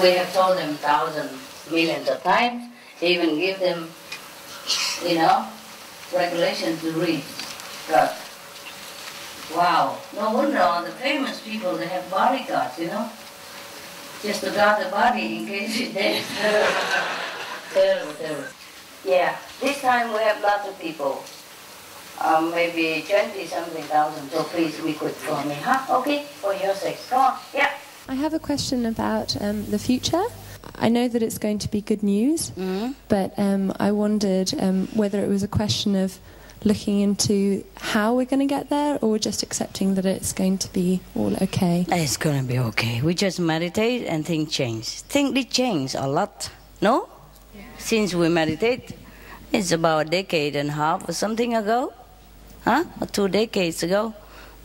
We have told them thousands, millions of times, even give them, regulations to read. But, wow, no wonder all the famous people, they have bodyguards, just to guard the body in case it's dead. Terrible, terrible. Yeah, this time we have lots of people. Maybe 20-something thousand, so please be quick for me, huh? Okay, for your sake. Come on, yeah. I have a question about the future. I know that it's going to be good news, but I wondered whether it was a question of looking into how we're going to get there, or just accepting that it's going to be all okay. It's going to be okay. We just meditate and things change. Things did change a lot, no? Yeah. Since we meditate, it's about a decade and a half or something ago, or 2 decades ago,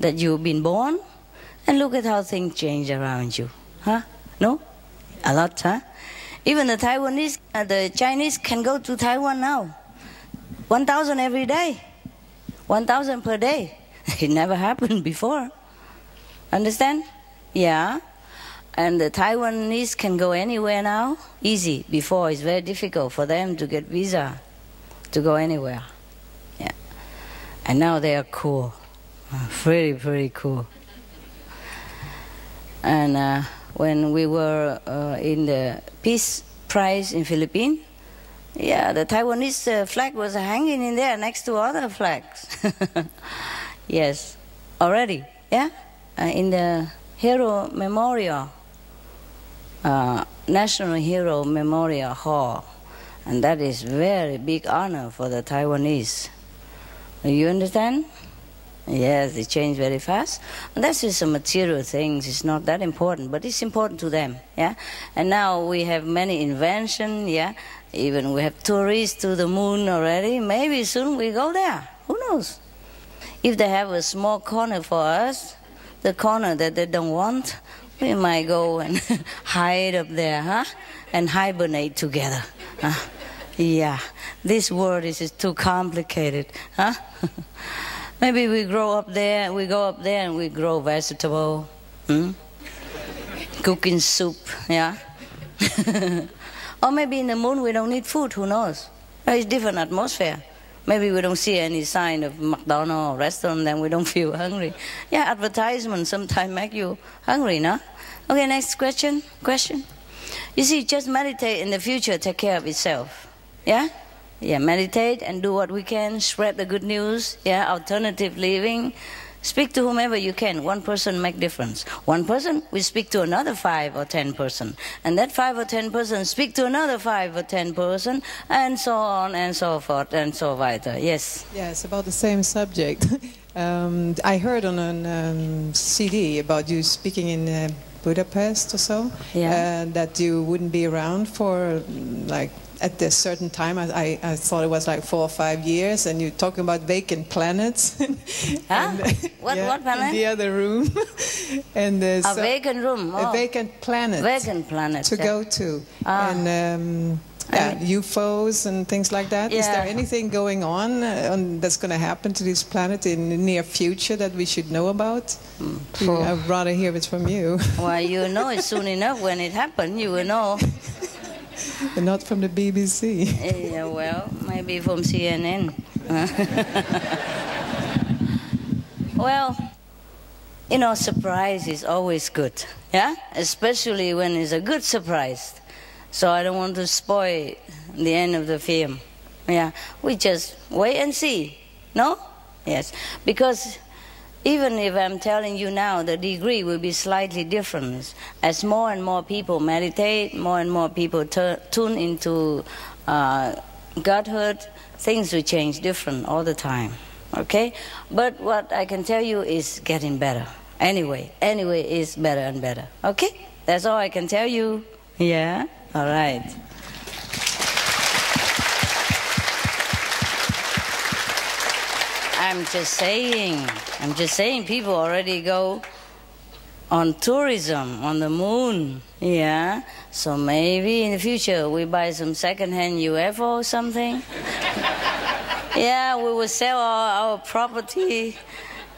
that you've been born, and look at how things change around you, No? A lot, Even the Taiwanese, the Chinese can go to Taiwan now. 1,000 every day. 1,000 per day. It never happened before. Understand? Yeah. And the Taiwanese can go anywhere now. Easy. Before, it's very difficult for them to get visa to go anywhere. Yeah. And now they are cool. Very, very cool. And when we were in the Peace Prize in Philippines, yeah, the Taiwanese flag was hanging in there next to other flags. Yes, already, yeah? In the Hero Memorial, National Hero Memorial Hall. And that is very big honor for the Taiwanese. You understand? Yes, they change very fast. And that's just some material things. It's not that important, but it's important to them, yeah? And now we have many inventions, yeah? Even we have tourists to the moon already. Maybe soon we go there. Who knows? If they have a small corner for us, the corner that they don't want, we might go and hide up there, and hibernate together. Yeah, this world is too complicated, Maybe we go up there and we grow vegetable, cooking soup, yeah? Or maybe in the moon we don't need food, who knows? It's different atmosphere. Maybe we don't see any sign of McDonald's or restaurant, then we don't feel hungry. Yeah, advertisement sometimes make you hungry, no? Okay, next question. You see, just meditate and the future take care of itself. Yeah? Yeah, meditate and do what we can, spread the good news, yeah, alternative living. Speak to whomever you can. One person make difference. One person will speak to another 5 or 10 person. And that 5 or 10 person speak to another 5 or 10 person, and so on and so forth and so weiter. Yes? Yes, about the same subject. I heard on a CD about you speaking in Budapest or so, that you wouldn't be around for like at a certain time. I thought it was like 4 or 5 years, and you're talking about vacant planets. What planet? In the other room. And a vacant room. A vacant planet. Vacant planet. To go to. And UFOs and things like that. Yeah. Is there anything going on that's going to happen to this planet in the near future that we should know about? I'd rather hear it from you. Well, you know it soon enough. When it happens, you will know. But not from the BBC. Yeah, well, maybe from CNN. Well, surprise is always good, yeah? Especially when it's a good surprise. So I don't want to spoil the end of the film. Yeah, we just wait and see, no? Yes, because even if I'm telling you now, the degree will be slightly different. As more and more people meditate, more and more people tune into Godhood, things will change different all the time, okay? But what I can tell you is getting better. Anyway, it's better and better, okay? That's all I can tell you. Yeah? All right. I'm just saying people already go on tourism on the moon, yeah? So maybe in the future we buy some second-hand UFO or something. Yeah, we will sell our property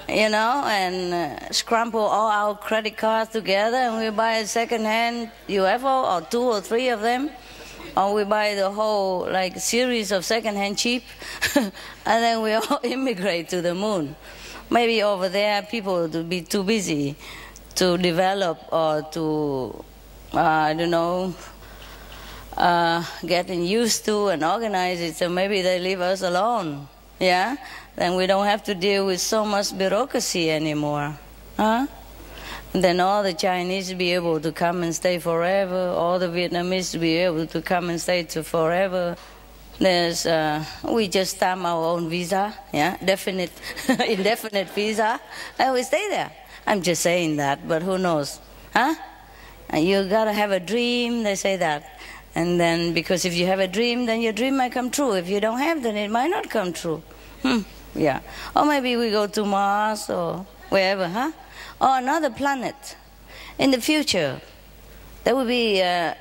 you know, and scramble all our credit cards together and we buy a second-hand UFO or 2 or 3 of them. Or we buy the whole like series of second-hand cheap and then we all immigrate to the moon. Maybe over there people will be too busy to develop or to, I don't know, getting used to and organize it, so maybe they leave us alone, yeah? Then we don't have to deal with so much bureaucracy anymore, huh? And then all the Chinese be able to come and stay forever, all the Vietnamese be able to come and stay to forever. There's, we just stamp our own visa, yeah, definite, indefinite visa, and we stay there. I'm just saying that, but who knows, huh? And you gotta have a dream, they say that. And then, because if you have a dream, then your dream might come true. If you don't have, then it might not come true. Yeah. Or maybe we go to Mars or wherever, huh? Or another planet. In the future, there will be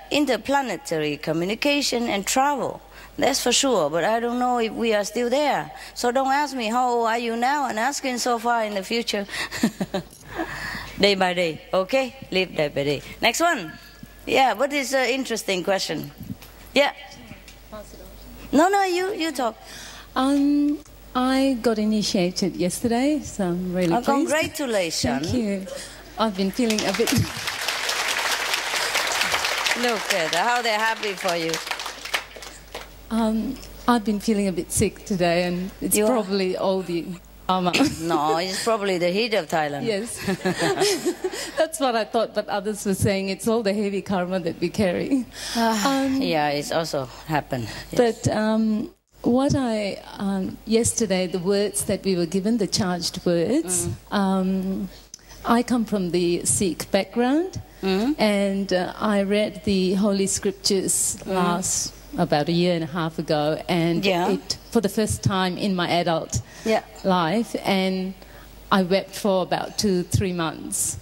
interplanetary communication and travel. That's for sure, but I don't know if we are still there. So don't ask me, how old are you now? And asking so far in the future. Day by day, okay? Live day by day. Next one. Yeah, what is an interesting question? Yeah. No, you talk. I got initiated yesterday, so I'm really pleased. Congratulations. Thank you. I've been feeling a bit... Look at how they're happy for you. I've been feeling a bit sick today, and it's probably all the karma. No, it's probably the heat of Thailand. Yes. That's what I thought, but others were saying it's all the heavy karma that we carry. Yeah, it's also happened. Yes. But what yesterday, the words that we were given, the charged words, I come from the Sikh background, and I read the Holy Scriptures about a year and a half ago, and it for the first time in my adult life, and I wept for about 2-3 months.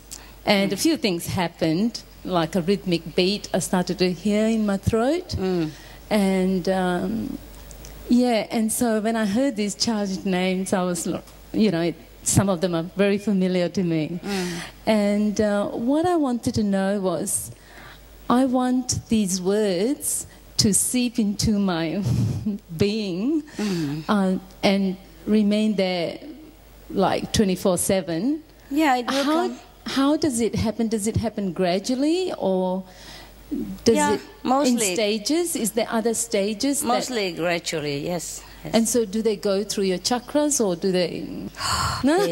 And a few things happened, like a rhythmic beat I started to hear in my throat. And and so when I heard these charged names, I was, some of them are very familiar to me. And what I wanted to know was, I want these words to seep into my being and remain there like 24/7. Yeah, it will come. How does it happen? Does it happen gradually, or does it mostly in stages? Is there other stages? Mostly gradually, yes. And so do they go through your chakras, or do they... No?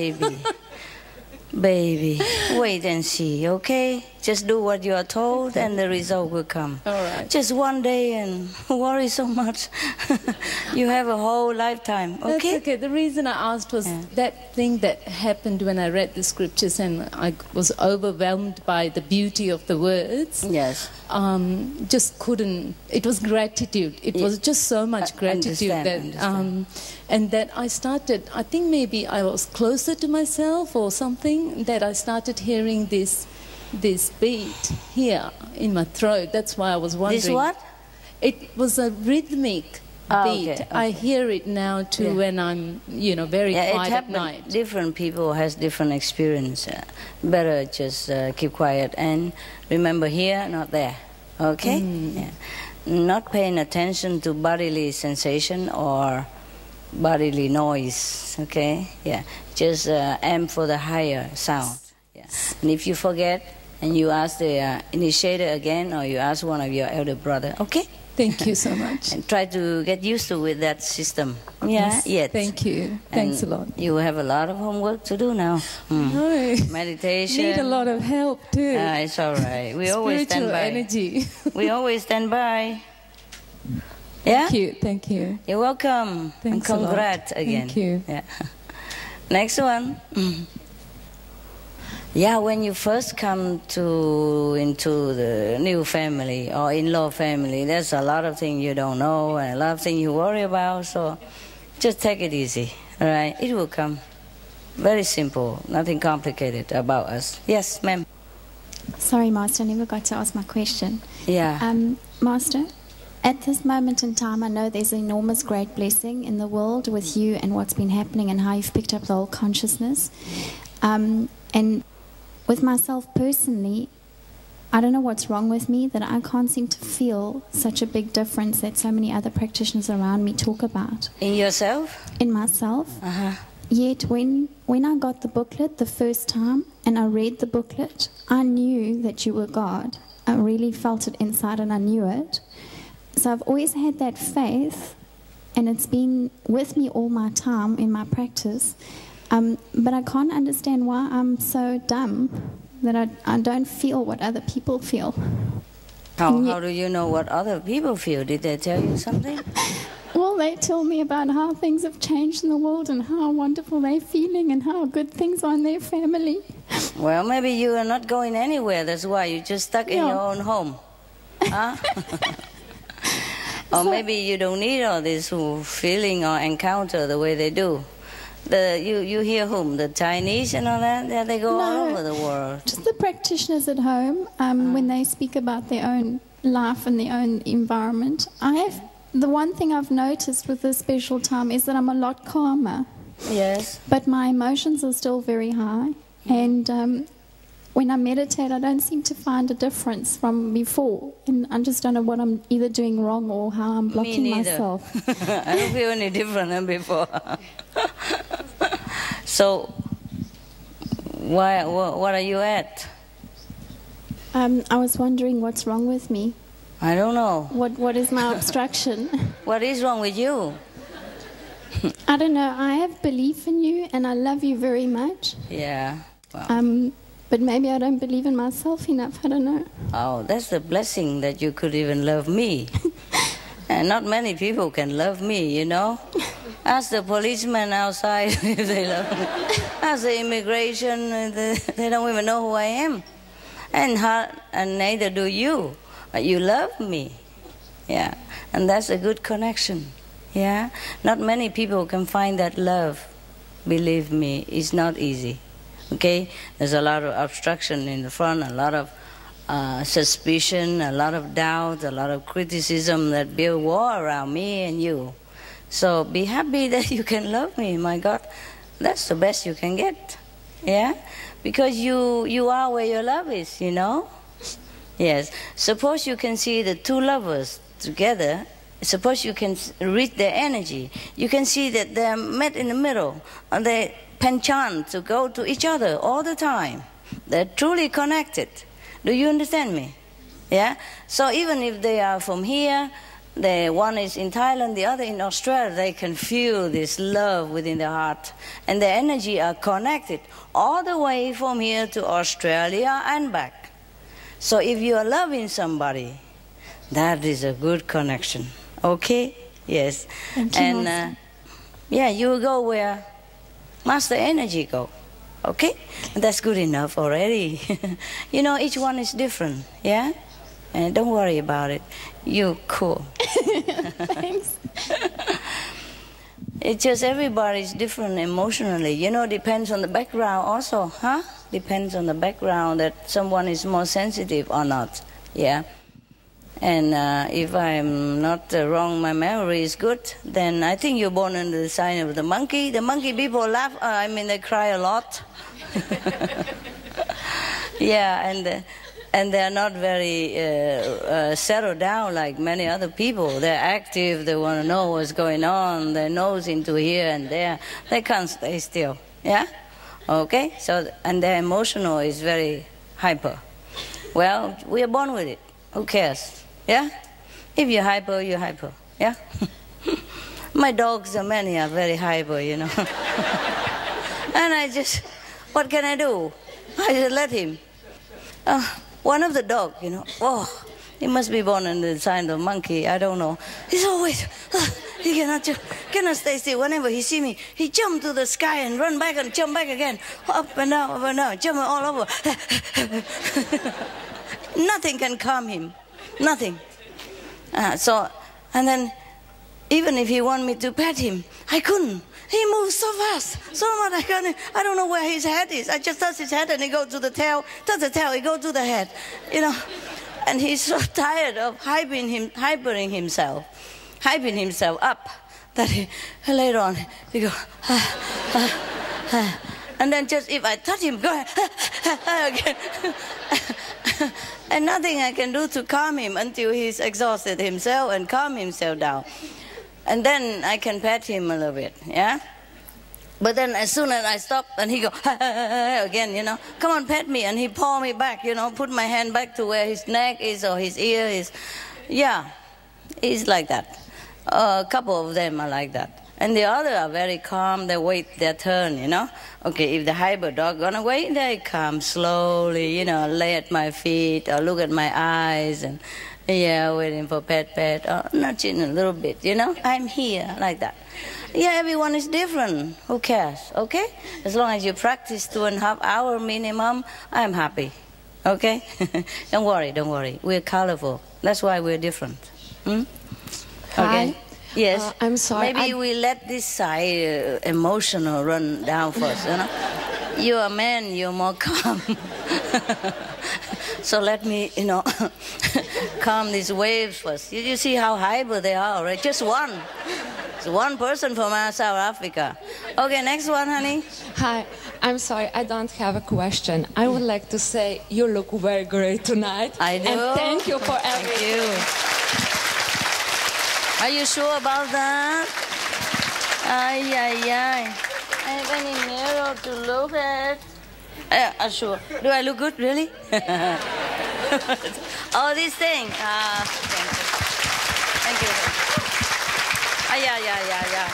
Baby, wait and see, okay? Just do what you are told and the result will come. All right. Just one day and worry so much. You have a whole lifetime, okay? That's okay. The reason I asked was that thing that happened when I read the scriptures and I was overwhelmed by the beauty of the words. Yes. Just couldn't... It was gratitude. It was just so much gratitude understand. And that I started... I think maybe I was closer to myself or something, that I started hearing this beat here in my throat. That's why I was wondering. This what? It was a rhythmic beat. Okay. I hear it now too when I'm, very quiet at night. Different people has different experience. Better just keep quiet and remember here, not there. Okay? Yeah. Not paying attention to bodily sensation or bodily noise. Okay? Yeah. Just aim for the higher sound. Yeah. And if you forget, and you ask the initiator again, or you ask one of your elder brother, okay? Thank you so much. And try to get used to with that system. Yeah, yes. Thank you. Thanks a lot. You have a lot of homework to do now. No. Meditation. Need a lot of help too. It's all right. We always stand by. Energy. We always stand by. Yeah? Thank you. You're welcome. Thanks and congrats again. Thank you. Yeah. Next one. Yeah, when you first come into the new family or in-law family, there's a lot of things you don't know and a lot of things you worry about, so just take it easy, all right? It will come. Very simple, nothing complicated about us. Yes, ma'am. Sorry, Master, I never got to ask my question. Yeah. Master, at this moment in time, I know there's an enormous great blessing in the world with you and what's been happening and how you've picked up the whole consciousness. And with myself personally, I don't know what's wrong with me that I can't seem to feel such a big difference that so many other practitioners around me talk about. In yourself? In myself. Uh-huh. Yet when I got the booklet the first time and I read the booklet, I knew that you were God. I really felt it inside and I knew it. So I've always had that faith, and it's been with me all my time in my practice. But I can't understand why I'm so dumb that I don't feel what other people feel. How do you know what other people feel? Did they tell you something? Well, they tell me about how things have changed in the world and how wonderful they're feeling and how good things are in their family. Well, maybe you are not going anywhere. That's why you're just stuck in your own home. Huh? Or maybe you don't need all this feeling or encounter the way they do. You hear whom? The Chinese and all that? Yeah, they go all over the world. Just the practitioners at home, when they speak about their own life and their own environment. The one thing I've noticed with this special time is that I'm a lot calmer. Yes. But my emotions are still very high. And when I meditate, I don't seem to find a difference from before. And I just don't know what I'm either doing wrong or how I'm blocking myself. I don't feel any different than before. So, what are you at? I was wondering what's wrong with me. I don't know. What is my obstruction? What is wrong with you? I don't know. I have belief in you and I love you very much. Yeah. Wow. But maybe I don't believe in myself enough. I don't know. Oh, that's a blessing that you could even love me. And not many people can love me, you know. Ask the policeman outside if they love me. Ask the immigration, they don't even know who I am. And neither do you. But you love me. Yeah. And that's a good connection. Yeah. Not many people can find that love. Believe me, it's not easy. Okay? There's a lot of obstruction in the front, a lot of suspicion, a lot of doubt, a lot of criticism that build war around me and you. So be happy that you can love me, my God. That's the best you can get. Yeah? Because you are where your love is, you know? Yes. Suppose you can see the two lovers together. Suppose you can read their energy. You can see that they're met in the middle. And they penchant to go to each other all the time. They're truly connected. Do you understand me? Yeah? So even if they are from here, the one is in Thailand, the other in Australia, they can feel this love within their heart. And their energy are connected all the way from here to Australia and back. So if you are loving somebody, that is a good connection. Okay? Yes. And yeah, you will go where Master Energy go. Okay? And that's good enough already. You know, each one is different. Yeah? And don't worry about it. You're cool. Thanks. It's just everybody's different emotionally. You know, depends on the background also, huh? Depends on the background that someone is more sensitive or not. Yeah? And if I'm not wrong, my memory is good, then I think you're born under the sign of the monkey. The monkey people laugh, they cry a lot. Yeah, and they're not very settled down like many other people. They're active, they want to know what's going on, their nose into here and there. They can't stay still, yeah? Okay, so, and their emotional is very hyper. Well, we are born with it. Who cares? Yeah? If you're hyper, you're hyper. Yeah? My dogs, many are very hyper, you know. And what can I do? I just let him. One of the dog, you know, he must be born in the sign of monkey, I don't know. He's always, he cannot stay still. Whenever he see me, he jump to the sky and run back and jump back again. Up and down, jump all over. Nothing can calm him. Nothing. And then, even if he want me to pet him, I couldn't. He moves so fast, so much I don't know where his head is. I just touch his head and he goes to the tail, touch the tail, he goes to the head. You know, And he's so tired of hyping himself up that later on he go, and then just if I touch him, go again. And nothing I can do to calm him until he's exhausted himself and calm himself down. And then I can pet him a little bit, yeah? But then as soon as I stop, and he go, again, you know, come on, pet me. And he pull me back, you know, put my hand back to where his neck is or his ear is. Yeah, he's like that. A couple of them are like that. And the other are very calm, they wait their turn, you know. Okay, if the hyper dog gonna wait, they come slowly, you know, lay at my feet or look at my eyes and, yeah, waiting for pet, or nudging a little bit, you know. I'm here, like that. Yeah, everyone is different. Who cares, okay? As long as you practice 2.5 hours minimum, I'm happy, okay? Don't worry. We're colorful. That's why we're different. Hmm? Okay. Hi. Yes. I'm sorry. Maybe we let this side emotional run down first, you know. You're a man, you're more calm. So let me, you know, calm these waves first. You see how hyper they are, right? Just one. It's one person from South Africa. Okay, next one, honey. Hi, I'm sorry, I don't have a question. I would like to say you look very great tonight. I do. And thank you for everything. Thank you. Are you sure about that? Ay. I have any mirror to look at? I'm sure. Do I look good, really? Oh, this thing. Thank you. Yeah.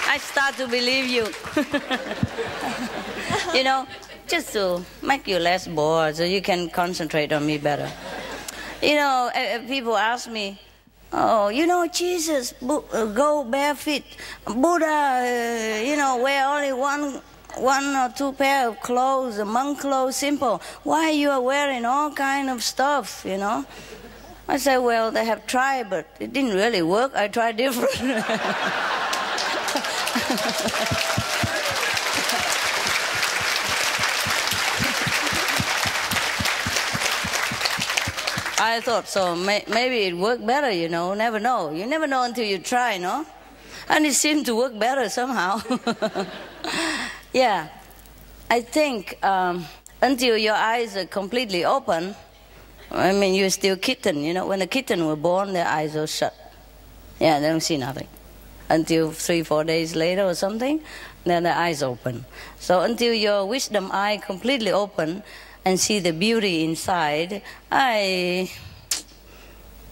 I start to believe you. You know, just to make you less bored so you can concentrate on me better. You know, people ask me, oh, you know, Jesus, go barefoot. Buddha, you know, wear only one or two pair of clothes, monk clothes, simple. Why you are wearing all kind of stuff, you know? I said, well, they have tried, but it didn't really work. I tried different. I thought so. Maybe it worked better, you know. Never know. You never know until you try, no? And it seemed to work better somehow. Yeah. I think until your eyes are completely open, I mean, you're still kitten, you know. When the kitten were born, their eyes are shut. Yeah, they don't see nothing. Until 3-4 days later or something, then the eyes open. So until your wisdom eye completely open, and see the beauty inside, I,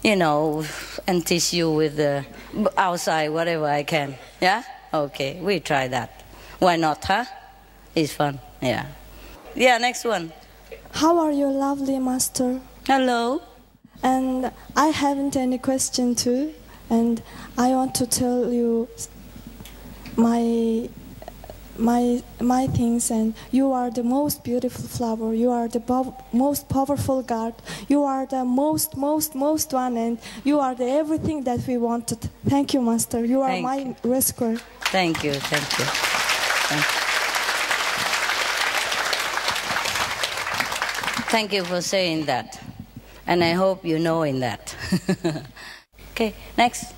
you know, and teach you with the outside whatever I can. Yeah? Okay, we try that. Why not, huh? It's fun, yeah. Yeah, next one. How are you, lovely master? Hello. And I haven't any question too, and I want to tell you my things, and you are the most beautiful flower, you are the most powerful God, you are the most one, and you are the everything that we wanted. Thank you, master. You are my rescuer. Thank you. Thank you for saying that, and I hope you know in that. Okay, next.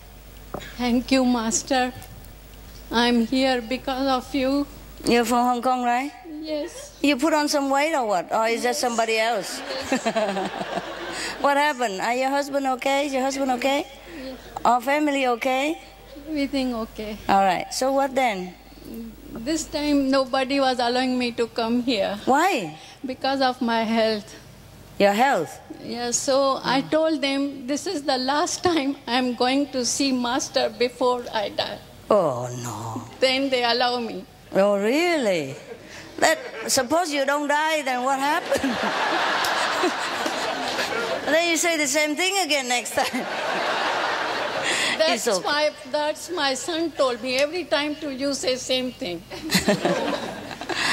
Thank you, master. I'm here because of you. You're from Hong Kong, right? Yes. You put on some weight or what? Or is that somebody else? Yes. What happened? Are your husband okay? Is your husband okay? Yes. Our family okay? Everything okay. All right. So what then? This time nobody was allowing me to come here. Why? Because of my health. Your health? Yeah, so I told them this is the last time I'm going to see master before I die. Oh, no. Then they allow me. Oh, really? Suppose you don't die, then what happened? Then you say the same thing again next time. That's my son told me. Every time to you say same thing.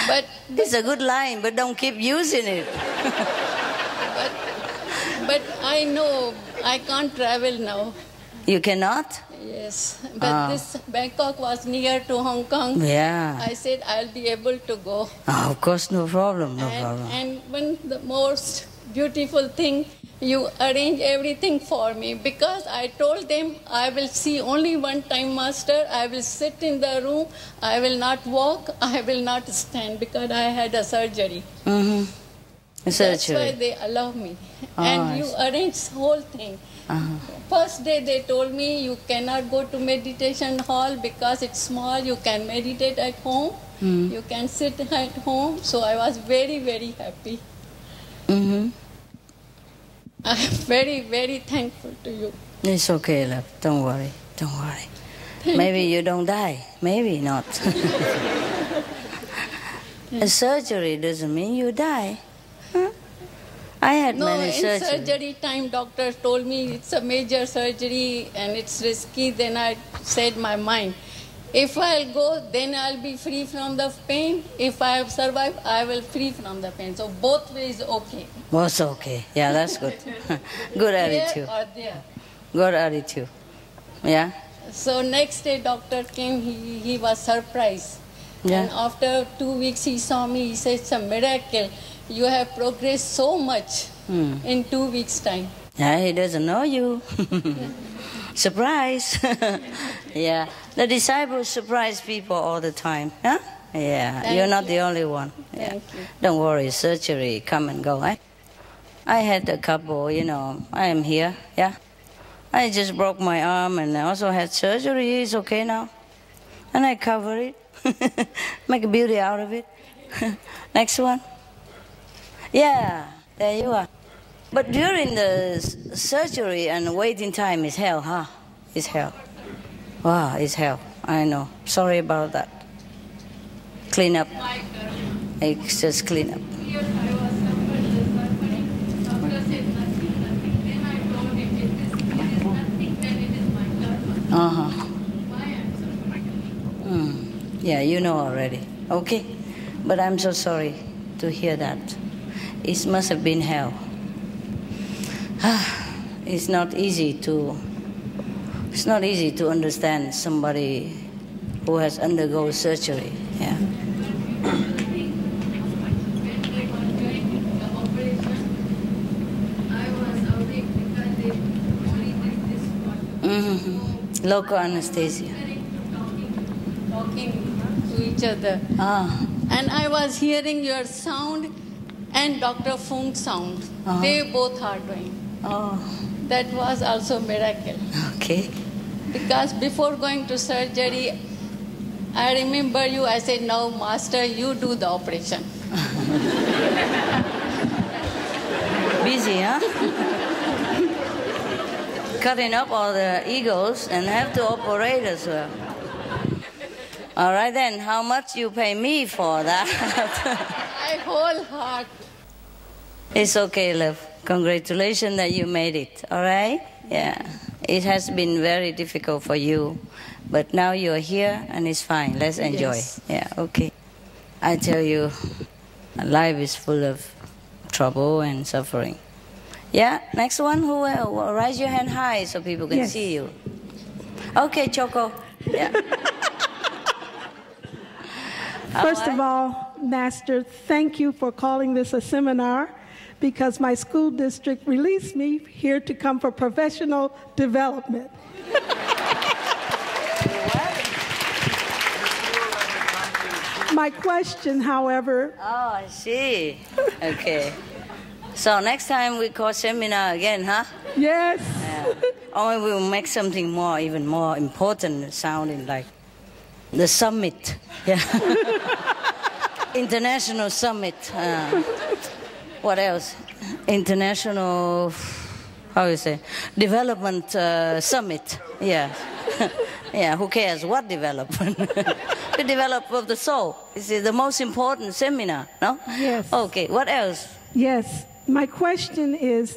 But it's a good line, but don't keep using it. But I know I can't travel now. You cannot? Yes, but this Bangkok was near to Hong Kong. Yeah. I said I'll be able to go. Oh, of course, no problem. And the most beautiful thing, you arrange everything for me, because I told them I will see only one time, Master. I will sit in the room. I will not walk. I will not stand, because I had a surgery. That's why they allow me. And you arrange whole thing. First day they told me you cannot go to meditation hall because it's small. You can meditate at home. You can sit at home. So I was very, very happy. I am very, very thankful to you. It's okay, love. Don't worry. Don't worry. Maybe you don't die. Maybe not. A surgery doesn't mean you die. I had many surgeries. No, in surgery time, doctor told me it's a major surgery and it's risky. Then I said my mind, if I'll go, then I'll be free from the pain. If I have survived, I will free from the pain. So both ways okay. Both okay. Yeah, that's good. Good attitude. Here or there. Good attitude. Yeah. So next day doctor came, he was surprised. Yeah. And after 2 weeks he saw me, he said, it's a miracle. You have progressed so much in 2 weeks' time. Yeah, he doesn't know you. Surprise. Yeah. The disciples surprise people all the time. Huh? Yeah. You're not the only one. Yeah. Thank you. Don't worry, surgery, come and go. Eh? I had a couple, I am here. Yeah. I just broke my arm and I also had surgery. It's okay now. And I cover it. Make a beauty out of it. Next one. Yeah, there you are. But during the surgery and waiting time is hell, huh? It's hell. Wow, it's hell. I know. Sorry about that. Clean up. It's just clean up. Yeah, you know already. Okay? But I'm so sorry to hear that. It must have been hell. It's not easy to understand somebody who has undergone surgery. Yeah. Local anesthesia. Talking to each other. And I was hearing your sound and Dr. Fung's sound. They both are doing. That was also a miracle. Okay. Because before going to surgery, I remember you, I said, no, Master, you do the operation. Busy, huh? Cutting up all the egos and have to operate as well. All right then, how much you pay me for that? My whole heart. It's okay, love. Congratulations that you made it, all right? Yeah. It has been very difficult for you, but now you're here and it's fine. Let's enjoy. Yes. Yeah, okay. I tell you, life is full of trouble and suffering. Yeah, next one, who will? Raise your hand high so people can see you. Okay, Choco. Yeah. First of all, Master, thank you for calling this a seminar, because my school district released me here to come for professional development. My question, however... Oh, I see. Okay. So next time we call seminar again, huh? Yes. Yeah. Or we'll make something more, even more important sounding, like the summit. Yeah. International summit. What else? International, how you say? Development summit. Yeah. Yeah, who cares what development? The development of the soul. This is the most important seminar, no? Yes. Okay, what else? Yes. My question is,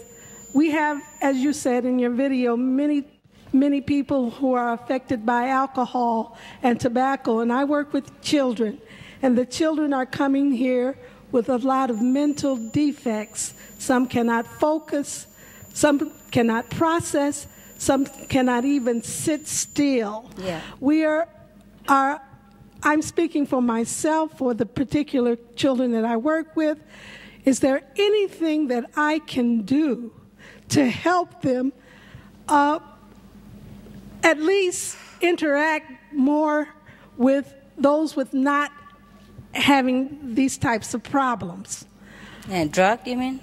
we have, as you said in your video, many people who are affected by alcohol and tobacco, and I work with children, and the children are coming here with a lot of mental defects. Some cannot focus, some cannot process, some cannot even sit still. Yeah. I'm speaking for myself, for the particular children that I work with. Is there anything that I can do to help them at least interact more with those with not having these types of problems. And drug, you mean?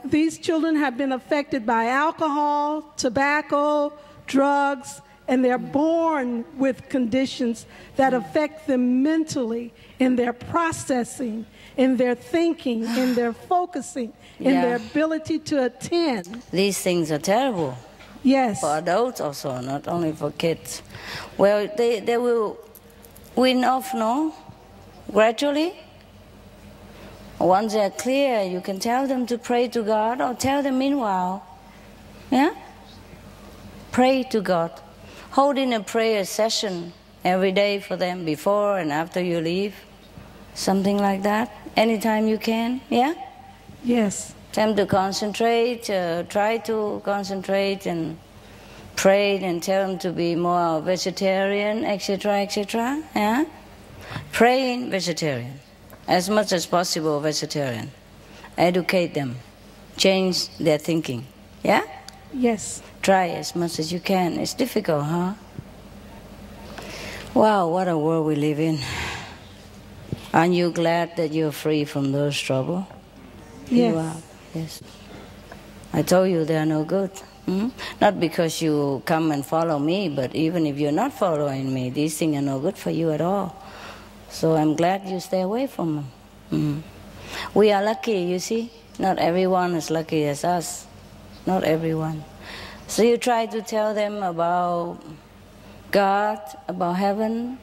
These children have been affected by alcohol, tobacco, drugs, and they're born with conditions that affect them mentally, in their processing, in their thinking, in their focusing, in their ability to attend. These things are terrible. Yes. For adults also, not only for kids. Well, they will wean off, no? Gradually. Once they're clear, you can tell them to pray to God, or tell them meanwhile. Yeah? Pray to God. Holding a prayer session every day for them, before and after you leave. Something like that. Anytime you can. Yeah? Yes. Tell them to concentrate, try to concentrate and pray, and tell them to be more vegetarian, etc., etc. Yeah? Praying vegetarian. As much as possible vegetarian. Educate them. Change their thinking. Yeah? Yes. Try as much as you can. It's difficult, huh? Wow, what a world we live in. Aren't you glad that you're free from those trouble? Yes. You are. Yes. I told you they are no good. Not because you come and follow me, but even if you're not following me, these things are no good for you at all. So I'm glad you stay away from them. We are lucky, you see. Not everyone is lucky as us. Not everyone. So you try to tell them about God, about heaven,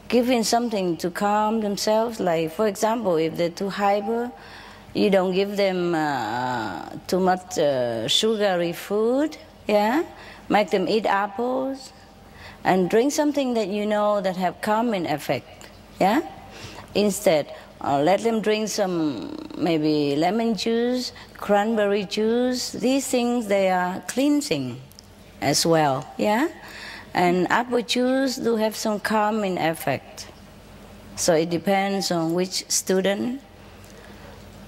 giving something to calm themselves. Like, for example, if they're too hyper, you don't give them too much sugary food. Yeah, make them eat apples. And drink something that you know that have calming effect, yeah? Instead, let them drink some maybe lemon juice, cranberry juice. These things, they are cleansing as well, yeah? And apple juice do have some calming effect. So it depends on which student.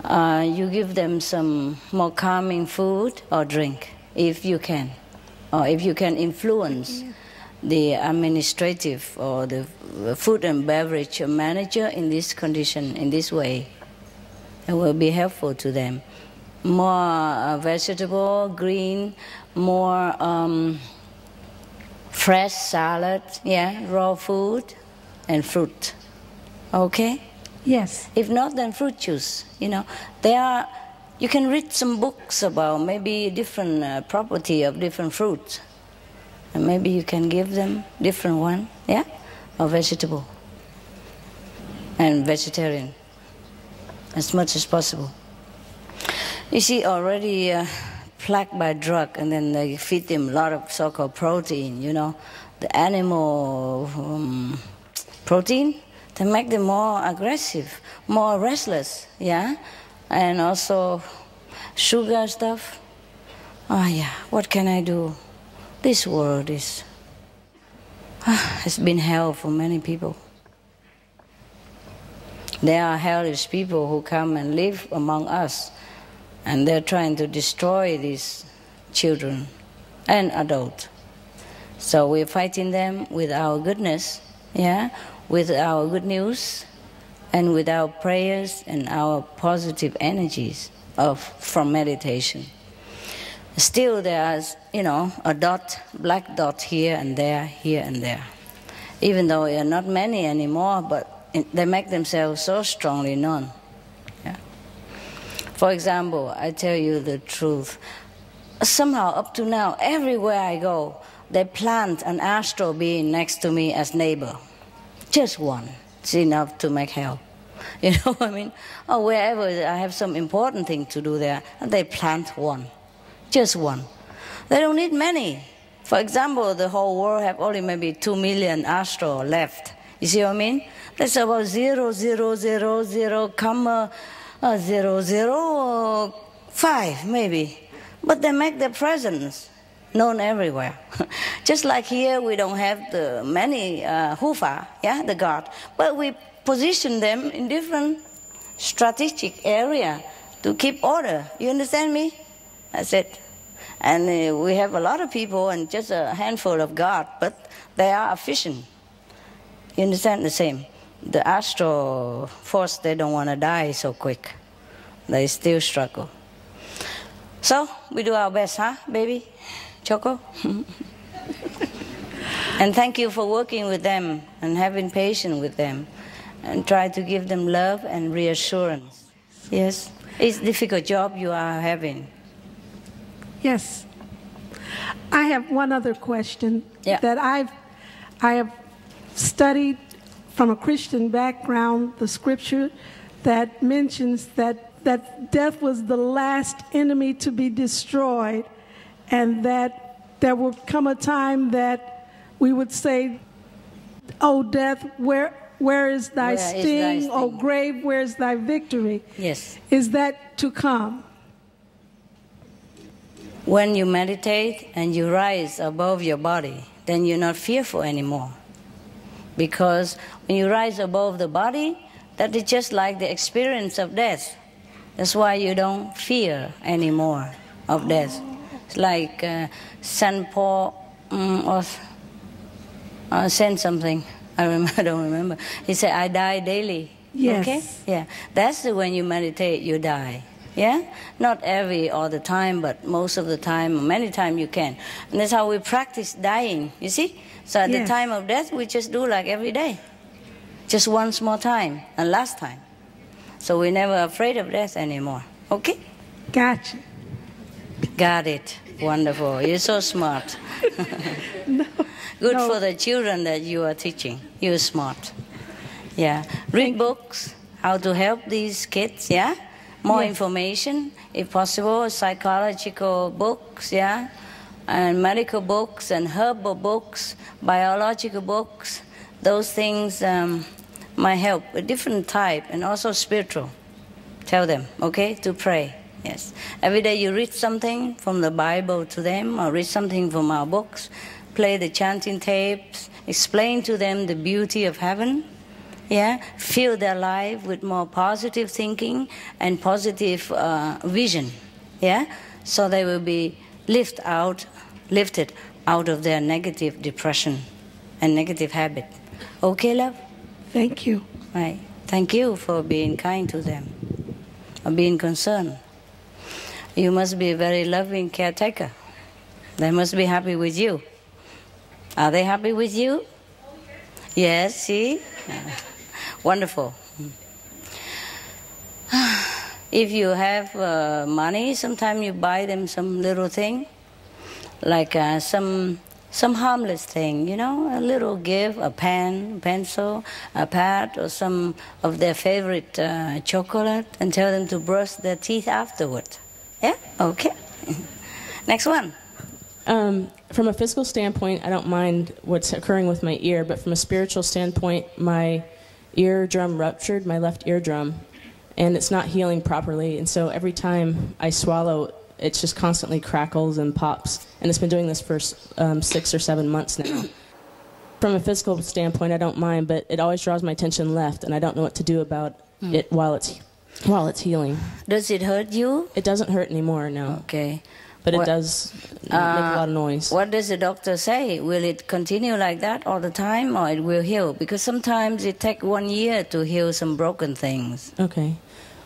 You give them some more calming food or drink, if you can. Or if you can influence the administrative or the food and beverage manager in this condition, in this way. It will be helpful to them. More vegetable, green, more fresh salad, yeah, raw food and fruit. Okay? Yes. If not, then fruit juice. You know, you can read some books about maybe different property of different fruits. And maybe you can give them different one, yeah? Or vegetable. And vegetarian. As much as possible. You see, already plagued by drug, and then they feed them a lot of so-called protein, you know. The animal protein, they make them more aggressive, more restless, yeah? And also sugar stuff. Oh yeah, what can I do? This world has been hell for many people. There are hellish people who come and live among us, and they're trying to destroy these children and adults. So we're fighting them with our goodness, yeah, with our good news, and with our prayers and our positive energies from meditation. Still there's, you know, a dot, black dot here and there, even though there are not many anymore, but they make themselves so strongly known. Yeah. For example, I tell you the truth. Somehow, up to now, everywhere I go, they plant an astral being next to me as neighbor. Just one. It's enough to make hell. You know what I mean? Or wherever I have some important thing to do there, they plant one. Just one. They don't need many. For example, the whole world have only maybe 2 million astral left. You see what I mean? That's about 0.000,005 maybe. But they make their presence known everywhere. Just like here, we don't have the many Hufa, yeah, the God, but we position them in different strategic area to keep order. You understand me? That's it. And we have a lot of people and just a handful of God, but they are efficient. You understand? The same. The astral force, they don't want to die so quick. They still struggle. So, we do our best, huh, baby? Choco? And thank you for working with them and having patience with them and try to give them love and reassurance. Yes? It's a difficult job you are having. Yes. I have one other question that I have studied from a Christian background, the scripture that mentions that death was the last enemy to be destroyed, and that there will come a time that we would say, "Oh, death, where is thy sting? Oh, grave, where is thy victory?" Yes. Is that to come? When you meditate and you rise above your body, then you're not fearful anymore. Because when you rise above the body, that is just like the experience of death. That's why you don't fear anymore of death. It's like St. Paul said something. I don't remember. He said, "I die daily." Yes. Okay? Yeah. That's when you meditate, you die. Yeah? Not all the time, but most of the time, many times you can. And that's how we practice dying, you see? So at the time of death, we just do like every day. Just once more time, and last time. So we're never afraid of death anymore. Okay? Gotcha. Got it. Wonderful. You're so smart. Good for the children that you are teaching. You're smart. Yeah. Read books, how to help these kids, yeah? More information, if possible, psychological books, yeah? And medical books and herbal books, biological books. Those things might help, a different type, and also spiritual. Tell them, okay, to pray. Yes. Every day you read something from the Bible to them, or read something from our books, play the chanting tapes, explain to them the beauty of heaven. Yeah, fill their life with more positive thinking and positive vision. Yeah, so they will be lifted out of their negative depression and negative habit. Okay, love? Thank you. Right. Thank you for being kind to them, or being concerned. You must be a very loving caretaker. They must be happy with you. Are they happy with you? Yes, see? Wonderful. If you have money, sometimes you buy them some little thing, like some harmless thing, you know, a little gift, a pen, pencil, a pad, or some of their favorite chocolate, and tell them to brush their teeth afterward. Yeah? Okay. Next one. From a physical standpoint, I don't mind what's occurring with my ear, but from a spiritual standpoint, my eardrum ruptured, my left eardrum, and it's not healing properly. And so every time I swallow, it just constantly crackles and pops. And it's been doing this for 6 or 7 months now. From a physical standpoint, I don't mind, but it always draws my attention left, and I don't know what to do about it while it's healing. Does it hurt you? It doesn't hurt anymore, no. Okay. But it does make a lot of noise. What does the doctor say? Will it continue like that all the time, or it will heal? Because sometimes it takes 1 year to heal some broken things. Okay.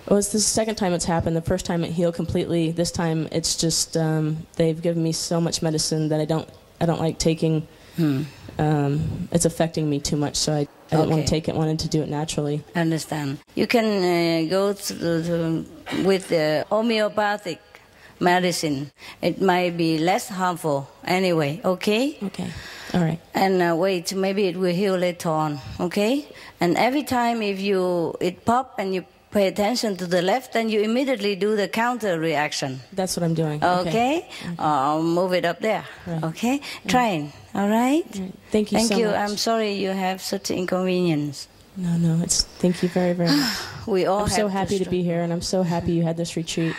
Well, it's the second time it's happened. The first time it healed completely. This time it's just they've given me so much medicine that I don't like taking. It's affecting me too much, so I didn't want to take it. Wanted to do it naturally. I understand. You can go with the homeopathic medicine. It might be less harmful anyway, okay? Okay, all right. And wait, maybe it will heal later on, okay? And every time if it pop and you pay attention to the left, then you immediately do the counter reaction. That's what I'm doing. Okay? I'll move it up there, okay? Trying, all right? Thank you so much. I'm sorry you have such inconvenience. No, thank you very, very much. I'm so happy to be here, and I'm so happy you had this retreat.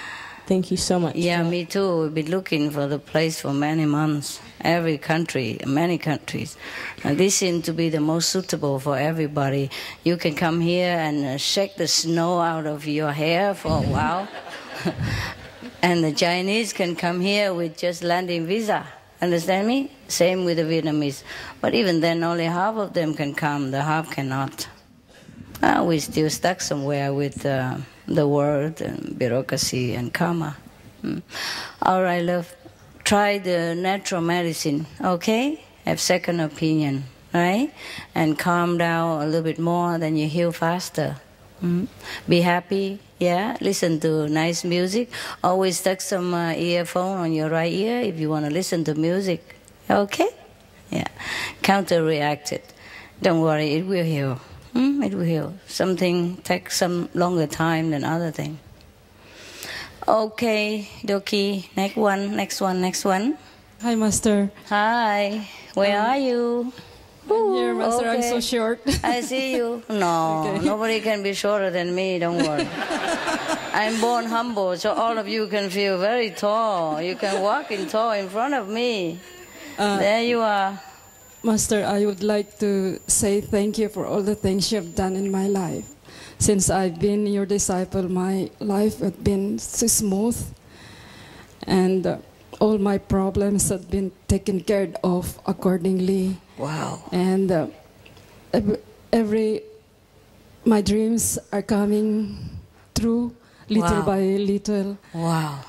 Thank you so much. Yeah, me too. We've been looking for the place for many months. Every country, many countries. And this seems to be the most suitable for everybody. You can come here and shake the snow out of your hair for a while. And the Chinese can come here with just landing visa. Understand me? Same with the Vietnamese. But even then, only half of them can come. The half cannot. We're still stuck somewhere with the world and bureaucracy and karma. All right, love. Try the natural medicine, okay? Have second opinion, right? And calm down a little bit more, then you heal faster. Be happy, yeah? Listen to nice music. Always tuck some earphone on your right ear if you want to listen to music, okay? Yeah. Counteract it. Don't worry, it will heal. It will heal. Something takes some longer time than other thing. Okay, Doki. Next one. Hi, Master. Hi. Where are you? I'm here, Master. Okay. I'm so short. I see you. No, okay. Nobody can be shorter than me. Don't worry. I'm born humble, so all of you can feel very tall. You can walk in tall in front of me. There you are. Master, I would like to say thank you for all the things you have done in my life. Since I've been your disciple, my life has been so smooth, and all my problems have been taken care of accordingly. Wow. And my dreams are coming true little by little. Wow.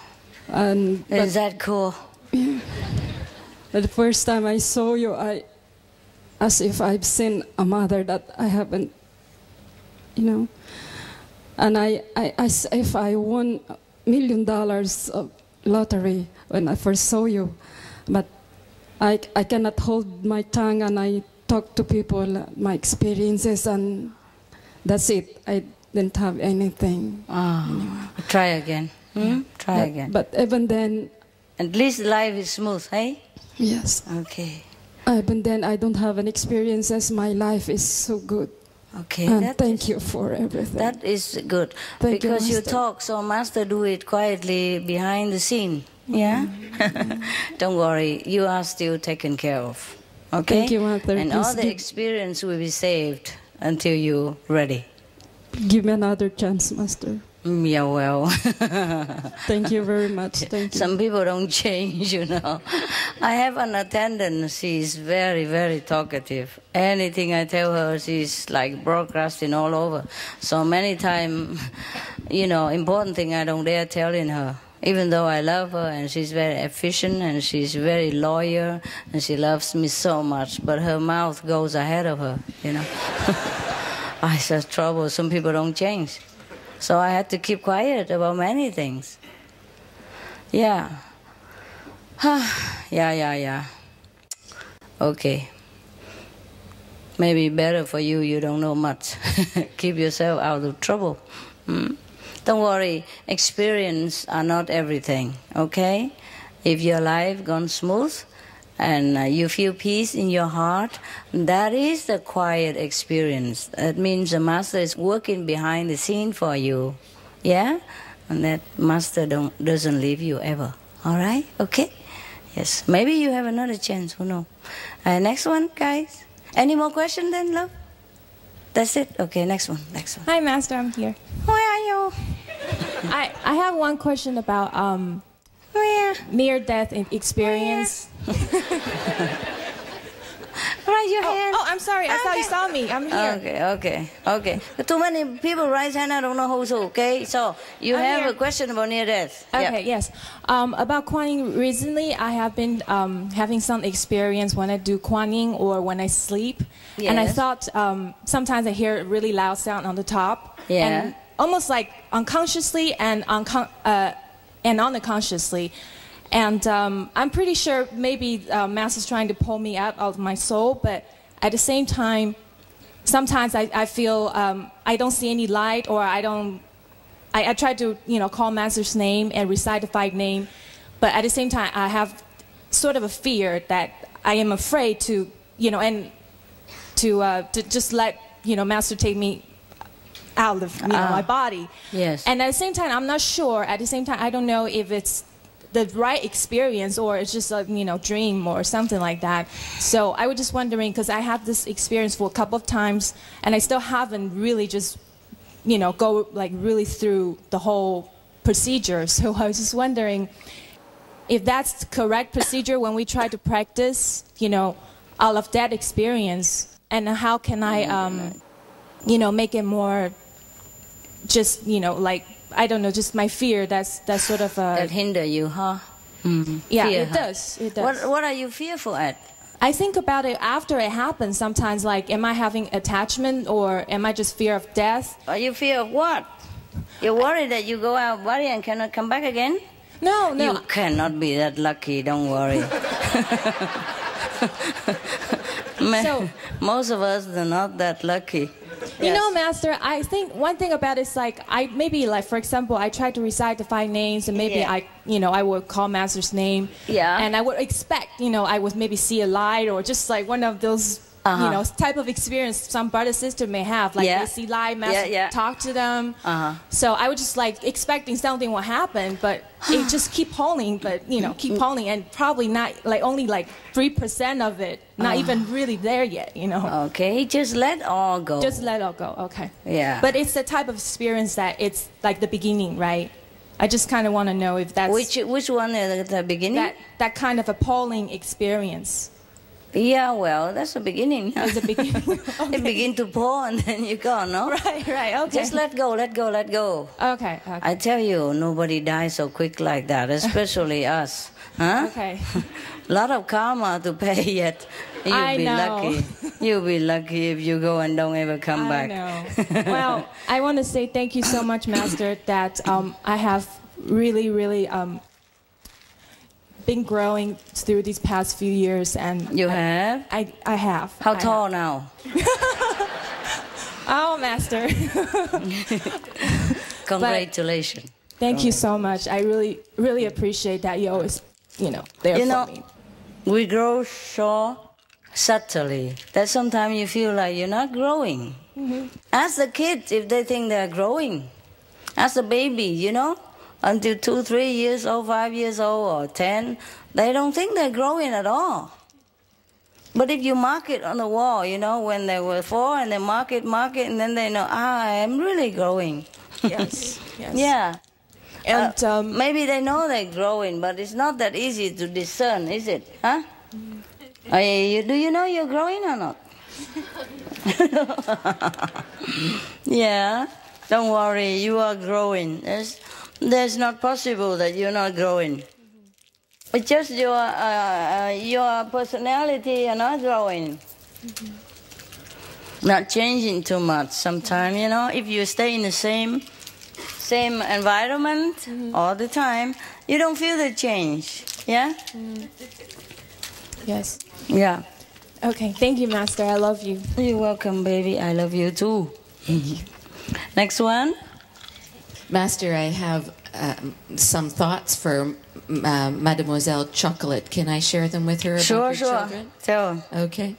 Is that cool? Yeah. The first time I saw you, as if I've seen a mother that I haven't, And if I won $1 million of lottery when I first saw you, but I cannot hold my tongue, and I talk to people, my experiences, and that's it. I didn't have anything. Try again. Try again. But even then... At least life is smooth, hey? Yes. Okay. Even then, I don't have an experiences. My life is so good. Okay. And thank you for everything. That is good. Thank because you, you talk, so Master do it quietly behind the scene. Yeah? Don't worry. You are still taken care of. Okay? Thank you, Master. And all the experience will be saved until you're ready. Give me another chance, Master. Yeah, well. Thank you very much. Thank you. Some people don't change, I have an attendant. She's very, very talkative. Anything I tell her, she's like broadcasting all over. So many times, important thing I don't dare telling her. Even though I love her and she's very efficient and she's very loyal and she loves me so much, but her mouth goes ahead of her, I said trouble. Some people don't change. So I had to keep quiet about many things. Yeah. Yeah. Okay. Maybe better for you, you don't know much. Keep yourself out of trouble. Don't worry, experience are not everything, okay? If your life gone smooth and you feel peace in your heart, that is the quiet experience. That means the Master is working behind the scene for you, yeah? And that Master doesn't leave you ever, all right? Okay? Yes, maybe you have another chance, who knows? Next one, guys. Any more questions then, love? That's it? Okay, next one. Hi, Master, I'm here. Where are you? I have one question about near-death experience. Raise your hand. Oh, I'm sorry. I thought you saw me. I'm here. Okay. Too many people raise hand. I don't know who's who. Okay, so you have a question about near death. Okay, yes. About Kuan recently, I have been having some experience when I do Kuan or when I sleep, and I thought sometimes I hear a really loud sound on the top, and almost like unconsciously and unconsciously. And I'm pretty sure maybe Master's trying to pull me out of my soul, but at the same time, sometimes I feel I don't see any light, or I try to call Master's name and recite the 5 names, but at the same time I have sort of a fear that I am afraid to to just let Master take me out of my body. Yes. And at the same time, I'm not sure. At the same time, I don't know if it's the right experience or it's just a dream or something like that. So I was just wondering, because I had this experience for a couple of times, and I still haven't really just go like really through the whole procedure. So I was just wondering if that's the correct procedure when we try to practice, you know, all of that experience, and how can I, you know, make it more just, you know, like, I don't know, just my fear, that's sort of that hinder you, huh? Yeah, fear, it does. It does. What are you fearful at? I think about it after it happens sometimes, like, am I having attachment, or am I just fear of death? Are you fear of what? You're worried that you go out body and cannot come back again? No. You cannot be that lucky, don't worry. So, most of us are not that lucky. You know, Master, I think one thing about it is, like, I maybe, like, for example, I try to recite the 5 names, and maybe I would call Master's name. Yeah. And I would expect, you know, I would maybe see a light, or just like one of those, you know, type of experience some brother sister may have. Like, they see light, Master talk to them. So I was just like expecting something will happen, but it just keep pulling, but, you know, keep pulling, and probably not, like, only like 3% of it, not even really there yet, you know. Okay, just let all go. Just let all go, okay. Yeah. But it's the type of experience that it's like the beginning, right? I just kind of want to know if that's... Which one is the beginning? That kind of appalling experience. Yeah, well, that's the beginning. It's the beginning. Okay. It begin to pour and then you go, no? Right, okay. Just let go, let go, let go. Okay. I tell you, nobody dies so quick like that, especially us. Huh? Okay. A lot of karma to pay yet. You'll be lucky. You'll be lucky if you go and don't ever come back. I know. Well, I want to say thank you so much, Master, that I have really, really... been growing through these past few years, and you have? I have. How tall now? Oh, Master. Congratulations. Thank you so much. I really, really appreciate that you always, you know, there for me. We grow so subtly that sometimes you feel like you're not growing. Ask the kids if they think they're growing. Ask the baby, you know. Until 2, 3 years old, 5 years old, or 10, they don't think they're growing at all. But if you mark it on the wall, you know, when they were 4, and they mark it, and then they know, I'm really growing. Yes. Yeah. And maybe they know they're growing, but it's not that easy to discern, is it? Huh? Do you know you're growing or not? Yeah. Don't worry, you are growing. There's not possible that you're not growing. It's just your personality, you're not growing. Not changing too much sometimes, you know. If you stay in the same environment all the time, you don't feel the change. Yeah? Yes. Yeah. Okay, thank you, Master. I love you. You're welcome, baby. I love you too. Next one. Master, I have some thoughts for Mademoiselle Chocolate. Can I share them with her about your children? Tell her. Okay.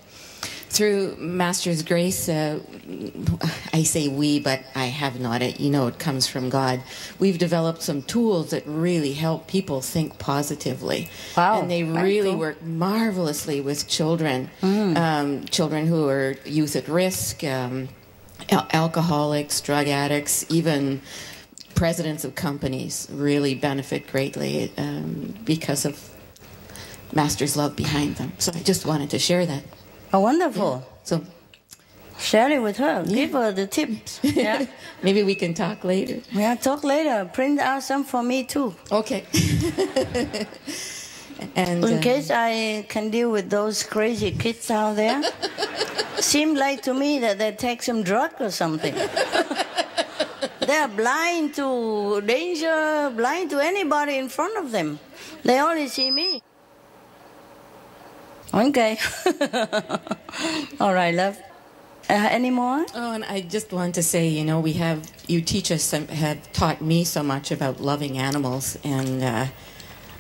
Through Master's grace, I say we, but I have not. You know, it comes from God. We've developed some tools that really help people think positively. Wow. And they really work marvelously with children. Children who are youth at risk, alcoholics, drug addicts, even presidents of companies really benefit greatly because of Master's love behind them. So I just wanted to share that. Oh, wonderful. Yeah. So share it with her. Give her the tips. Yeah. Maybe we can talk later. Yeah, talk later. Print out some for me too. Okay. And in case I can deal with those crazy kids out there. Seems like to me that they take some drug or something. They're blind to danger, blind to anybody in front of them. They only see me. Okay. All right, love. Any more? Oh, and I just want to say, you know, you teach us, have taught me so much about loving animals, and I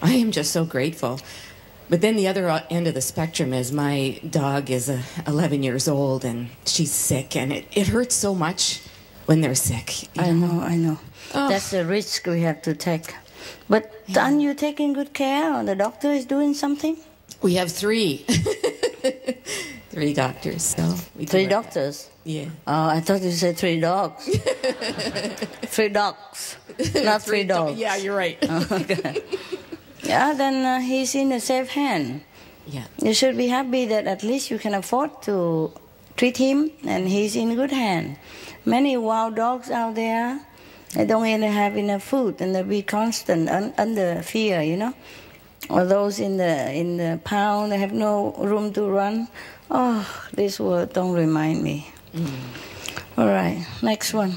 am just so grateful. But then the other end of the spectrum is my dog is 11 years old, and she's sick, and it hurts so much when they're sick. I know. Oh. That's the risk we have to take. But aren't you taking good care, or the doctor is doing something? We have 3. 3 doctors. So 3 doctors? Yeah. Oh, I thought you said 3 dogs. 3 dogs, not 3 dogs. Yeah, you're right. Okay. Yeah, then he's in a safe hand. Yeah. You should be happy that at least you can afford to treat him, and he's in good hand. Many wild dogs out there, they don't even have enough food, and they'll be constant under fear, you know. Or those in the pound, they have no room to run. Oh, this word don't remind me. All right, next one.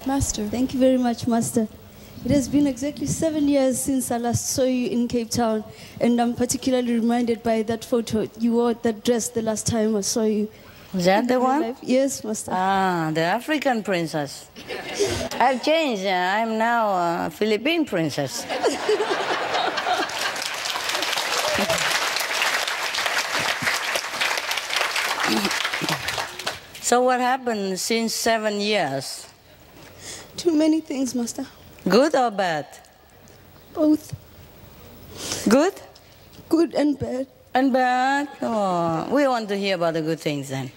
Master. Thank you very much, Master. It has been exactly 7 years since I last saw you in Cape Town, and I'm particularly reminded by that photo. You wore that dress the last time I saw you. Was that the one? Life. Yes, Master. Ah, the African princess. I've changed. I'm now a Philippine princess. So what happened since 7 years? Too many things, Master. Good or bad? Both. Good? Good and bad. And bad? Oh, we want to hear about the good things then.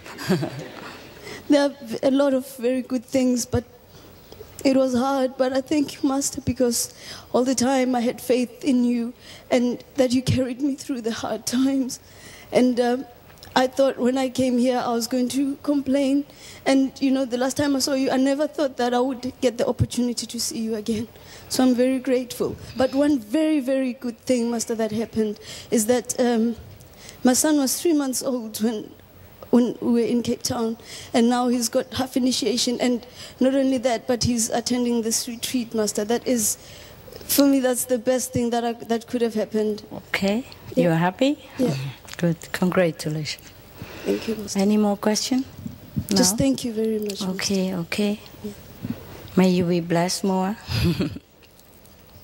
There are a lot of very good things, but it was hard. But I thank you, Master, because all the time I had faith in you and that you carried me through the hard times. And I thought when I came here I was going to complain. And, you know, the last time I saw you, I never thought that I would get the opportunity to see you again. So I'm very grateful. But one very, very good thing, Master, that happened is that my son was 3 months old when we were in Cape Town. And now he's got half initiation. And not only that, but he's attending this retreat, Master. That is, for me, that's the best thing that could have happened. Okay. Yeah. You're happy? Yeah. Good. Congratulations. Thank you, Master. Any more questions? No? Just thank you very much. Okay, okay. Yeah. May you be blessed more.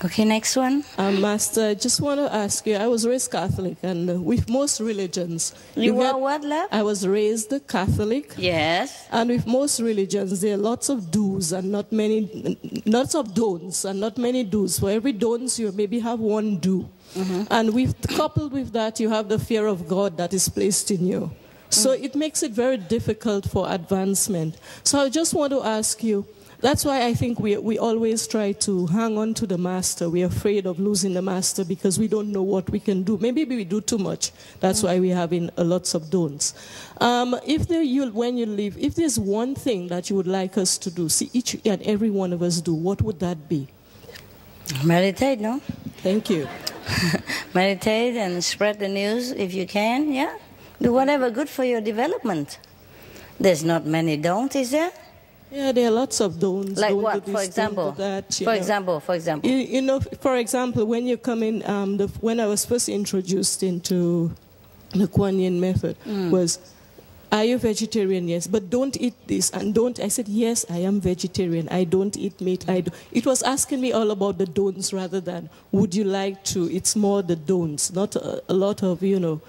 Okay, next one. Master, I just want to ask you, I was raised Catholic, and with most religions... You were what, love? I was raised Catholic. Yes. And with most religions, there are lots of do's and lots of don'ts and not many do's. For every don'ts, you maybe have one do. Mm-hmm. And coupled with that, you have the fear of God that is placed in you. So it makes it very difficult for advancement. So I just want to ask you, that's why I think we always try to hang on to the Master. We're afraid of losing the Master because we don't know what we can do. Maybe we do too much. That's why we're having lots of don'ts. When you leave, if there's one thing that you would like us to do, see each and every one of us do, what would that be? Meditate, no? Thank you. Meditate and spread the news if you can, yeah? Do whatever good for your development. There's not many don'ts, is there? Yeah, there are lots of don'ts. Like don't what, do for this, example? That, for example? You know, for example, when you come in, when I was first introduced into the Kuan Yin method was, are you vegetarian? Yes, but don't eat this and don't. I said, yes, I am vegetarian. I don't eat meat. It was asking me all about the don'ts rather than would you like to. It's more the don'ts, not a lot of, you know.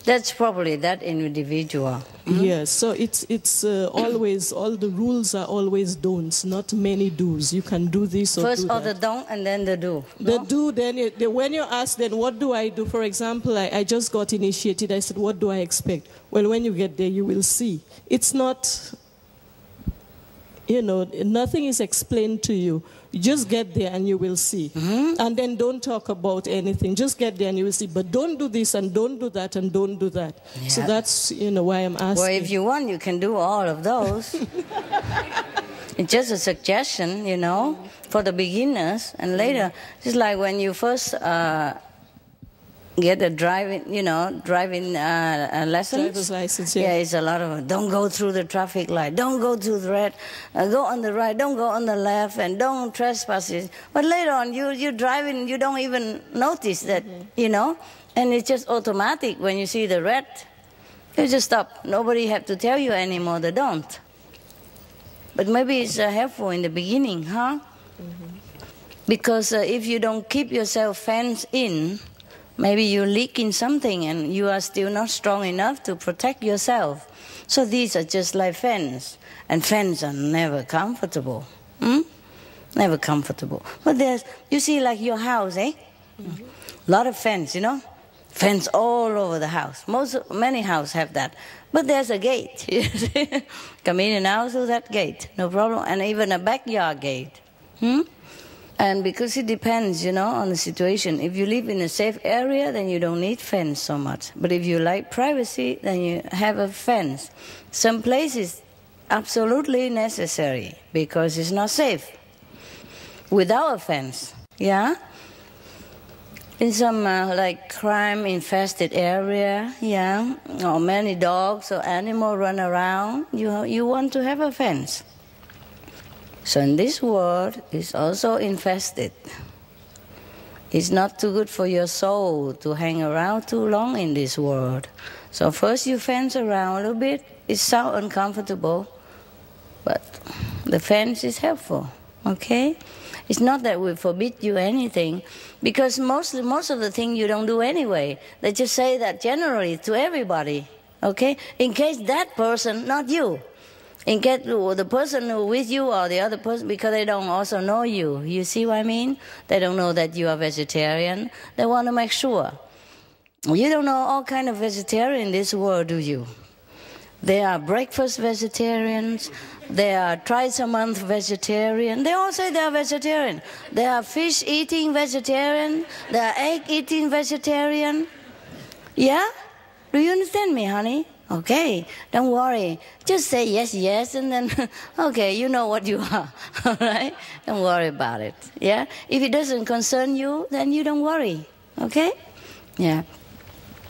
That's probably that individual. Yes, so it's always, all the rules are always don'ts, not many do's. You can do this or first do that. the don't and then the do. The do, then when you ask, then what do I do? For example, I just got initiated. I said, what do I expect? Well, when you get there, you will see. It's not, you know, nothing is explained to you. You just get there and you will see. And then don't talk about anything. Just get there and you will see. But don't do this and don't do that and don't do that. Yeah. So that's, you know, why I'm asking. Well, if you want, you can do all of those. It's just a suggestion, you know, for the beginners. And later, just like when you first get a driving license. Driver's license, yeah. Yeah, it's a lot of, don't go through the traffic light, don't go to the red, go on the right, don't go on the left, and don't trespass. But later on, you're driving, you don't even notice that, you know, and it's just automatic when you see the red. You just stop. Nobody have to tell you anymore, they don't. But maybe it's helpful in the beginning, huh? Because if you don't keep yourself fenced in, maybe you leak in something and you are still not strong enough to protect yourself. So these are just like fence. And fence are never comfortable. Never comfortable. But you see like your house, A lot of fence, you know? Fence all over the house. Many houses have that. But there's a gate. Come in and out through that gate, no problem. And even a backyard gate. And because it depends, on the situation. If you live in a safe area, then you don't need fence so much. But if you like privacy, then you have a fence. Some places absolutely necessary because it's not safe without a fence. Yeah. In some like crime-infested area, yeah, or many dogs or animals run around, you want to have a fence. So in this world, it's also infested. It's not too good for your soul to hang around too long in this world. So first you fence around a little bit. It sounds uncomfortable, but the fence is helpful, okay? It's not that we forbid you anything, because most of the things you don't do anyway. They just say that generally to everybody, okay? In case that person, not you. In case the person who with you or the other person, because they don't also know you. You see what I mean? They don't know that you are vegetarian. They want to make sure. You don't know all kind of vegetarian in this world, do you? There are breakfast vegetarians. There are twice-a-month vegetarian. They all say they are vegetarian. There are fish-eating vegetarian. There are egg-eating vegetarian. Yeah? Do you understand me, honey? Okay, don't worry. Just say yes, yes, and then, okay, you know what you are. All right? Don't worry about it. Yeah? If it doesn't concern you, then you don't worry. Okay? Yeah.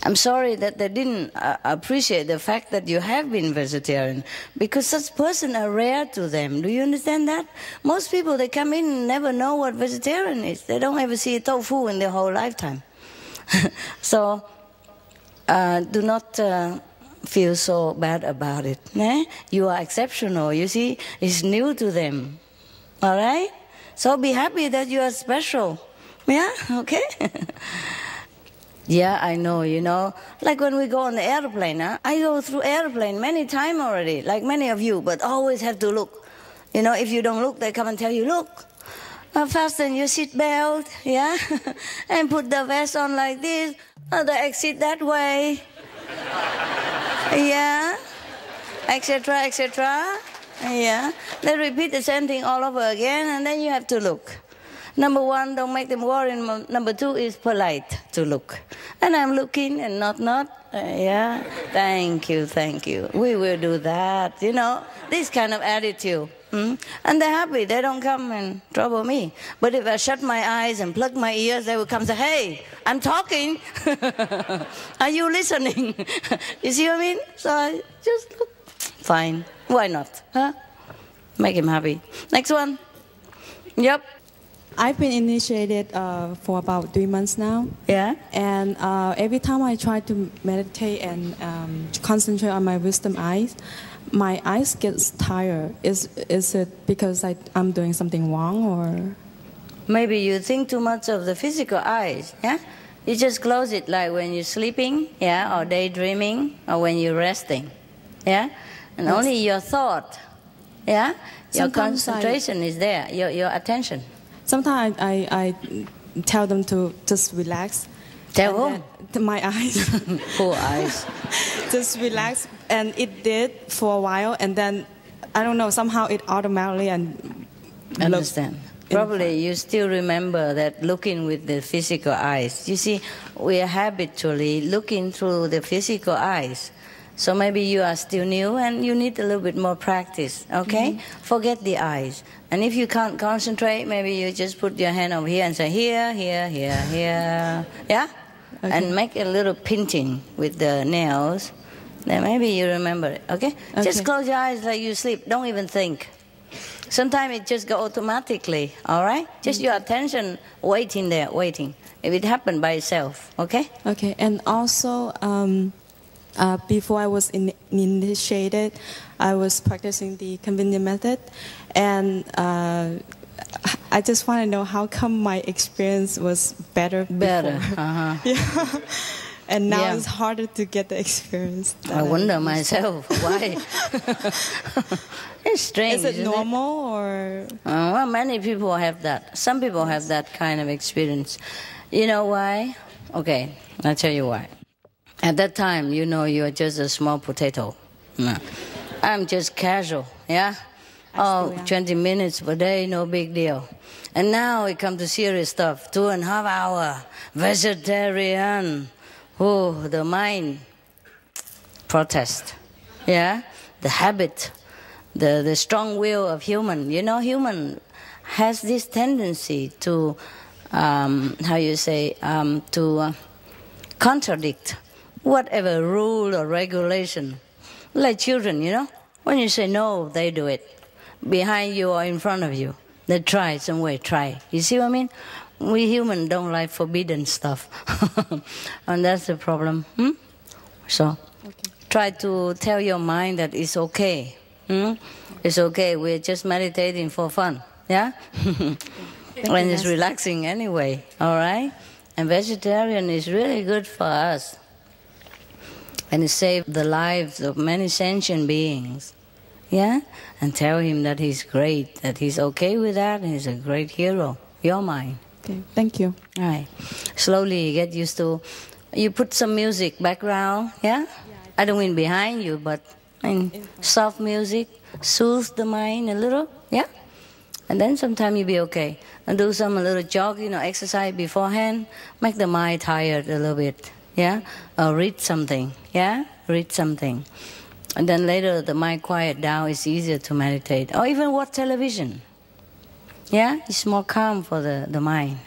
I'm sorry that they didn't appreciate the fact that you have been vegetarian, because such persons are rare to them. Do you understand that? Most people, they come in and never know what vegetarian is. They don't ever see tofu in their whole lifetime. So do not feel so bad about it. You are exceptional. You see, it's new to them. All right? So be happy that you are special. Yeah? Okay? Yeah, I know, like when we go on the airplane, I go through airplane many times already, like many of you, but always have to look. If you don't look, they come and tell you, look, fasten your seat belt, yeah, and put the vest on like this, the exit that way, yeah, etc., etc., yeah. They repeat the same thing all over again, and then you have to look. Number one, don't make them worry. Number two is polite to look. And I'm looking and not. Yeah, thank you. We will do that, this kind of attitude. And they're happy. They don't come and trouble me. But if I shut my eyes and plug my ears, they will come and say, hey, I'm talking. Are you listening? You see what I mean? So I just look. Fine. Why not? Huh? Make him happy. Next one. Yep. I've been initiated for about 3 months now. Yeah. And every time I try to meditate and concentrate on my wisdom eyes, my eyes get tired. Is it because I'm doing something wrong, or? Maybe you think too much of the physical eyes. Yeah. You just close it like when you're sleeping, yeah, or daydreaming, or when you're resting. Yeah. And yes. Only your thought. Yeah. Your concentration is there. Your attention. Sometimes I tell them to just relax. Tell who? My eyes. Poor eyes. Just relax. And it did for a while. And then, I don't know, somehow it automatically and understand. Probably you still remember that looking with the physical eyes. You see, we are habitually looking through the physical eyes. So maybe you are still new and you need a little bit more practice, okay? Mm-hmm. Forget the eyes. And if you can't concentrate, maybe you just put your hand over here and say here, here, here, here. Yeah? Okay. And make a little pinching with the nails. Then maybe you remember it, okay? Just close your eyes like you sleep. Don't even think. Sometimes it just goes automatically, all right? Just your attention waiting there, waiting. If it happened by itself, okay? Okay, and also... before I was initiated, I was practicing the convenient method, and I just want to know how come my experience was better. Better, yeah. And now it's harder to get the experience. I wonder myself why. It's strange. Is it normal or? Well, many people have that. Some people have that kind of experience. You know why? Okay, I'll tell you why. At that time, you know, you are just a small potato. No. I'm just casual, yeah? 20 minutes per day, no big deal. And now it comes to serious stuff. 2.5 hours, vegetarian. Oh, the mind protest, yeah? The habit, the strong will of human. You know, human has this tendency to, contradict whatever rule or regulation. Like children, you know, when you say no, they do it. Behind you or in front of you, they try some way, try. You see what I mean? We humans don't like forbidden stuff. And that's the problem. So, try to tell your mind that it's okay. It's okay, we're just meditating for fun. Yeah? When it's relaxing anyway, all right? And vegetarian is really good for us. And it saved the lives of many sentient beings. Yeah? And tell him that he's great, that he's okay with that, and he's a great hero. Your mind. Okay, thank you. All right. Slowly get used to... You put some music background, yeah? I don't mean behind you, but soft music, soothe the mind a little, yeah? And then sometime you'll be okay. And do some a little jogging or exercise beforehand, make the mind tired a little bit, yeah? Or read something, yeah? Read something. And then later the mind quiet down, it's easier to meditate. Or even watch television. Yeah? It's more calm for the mind.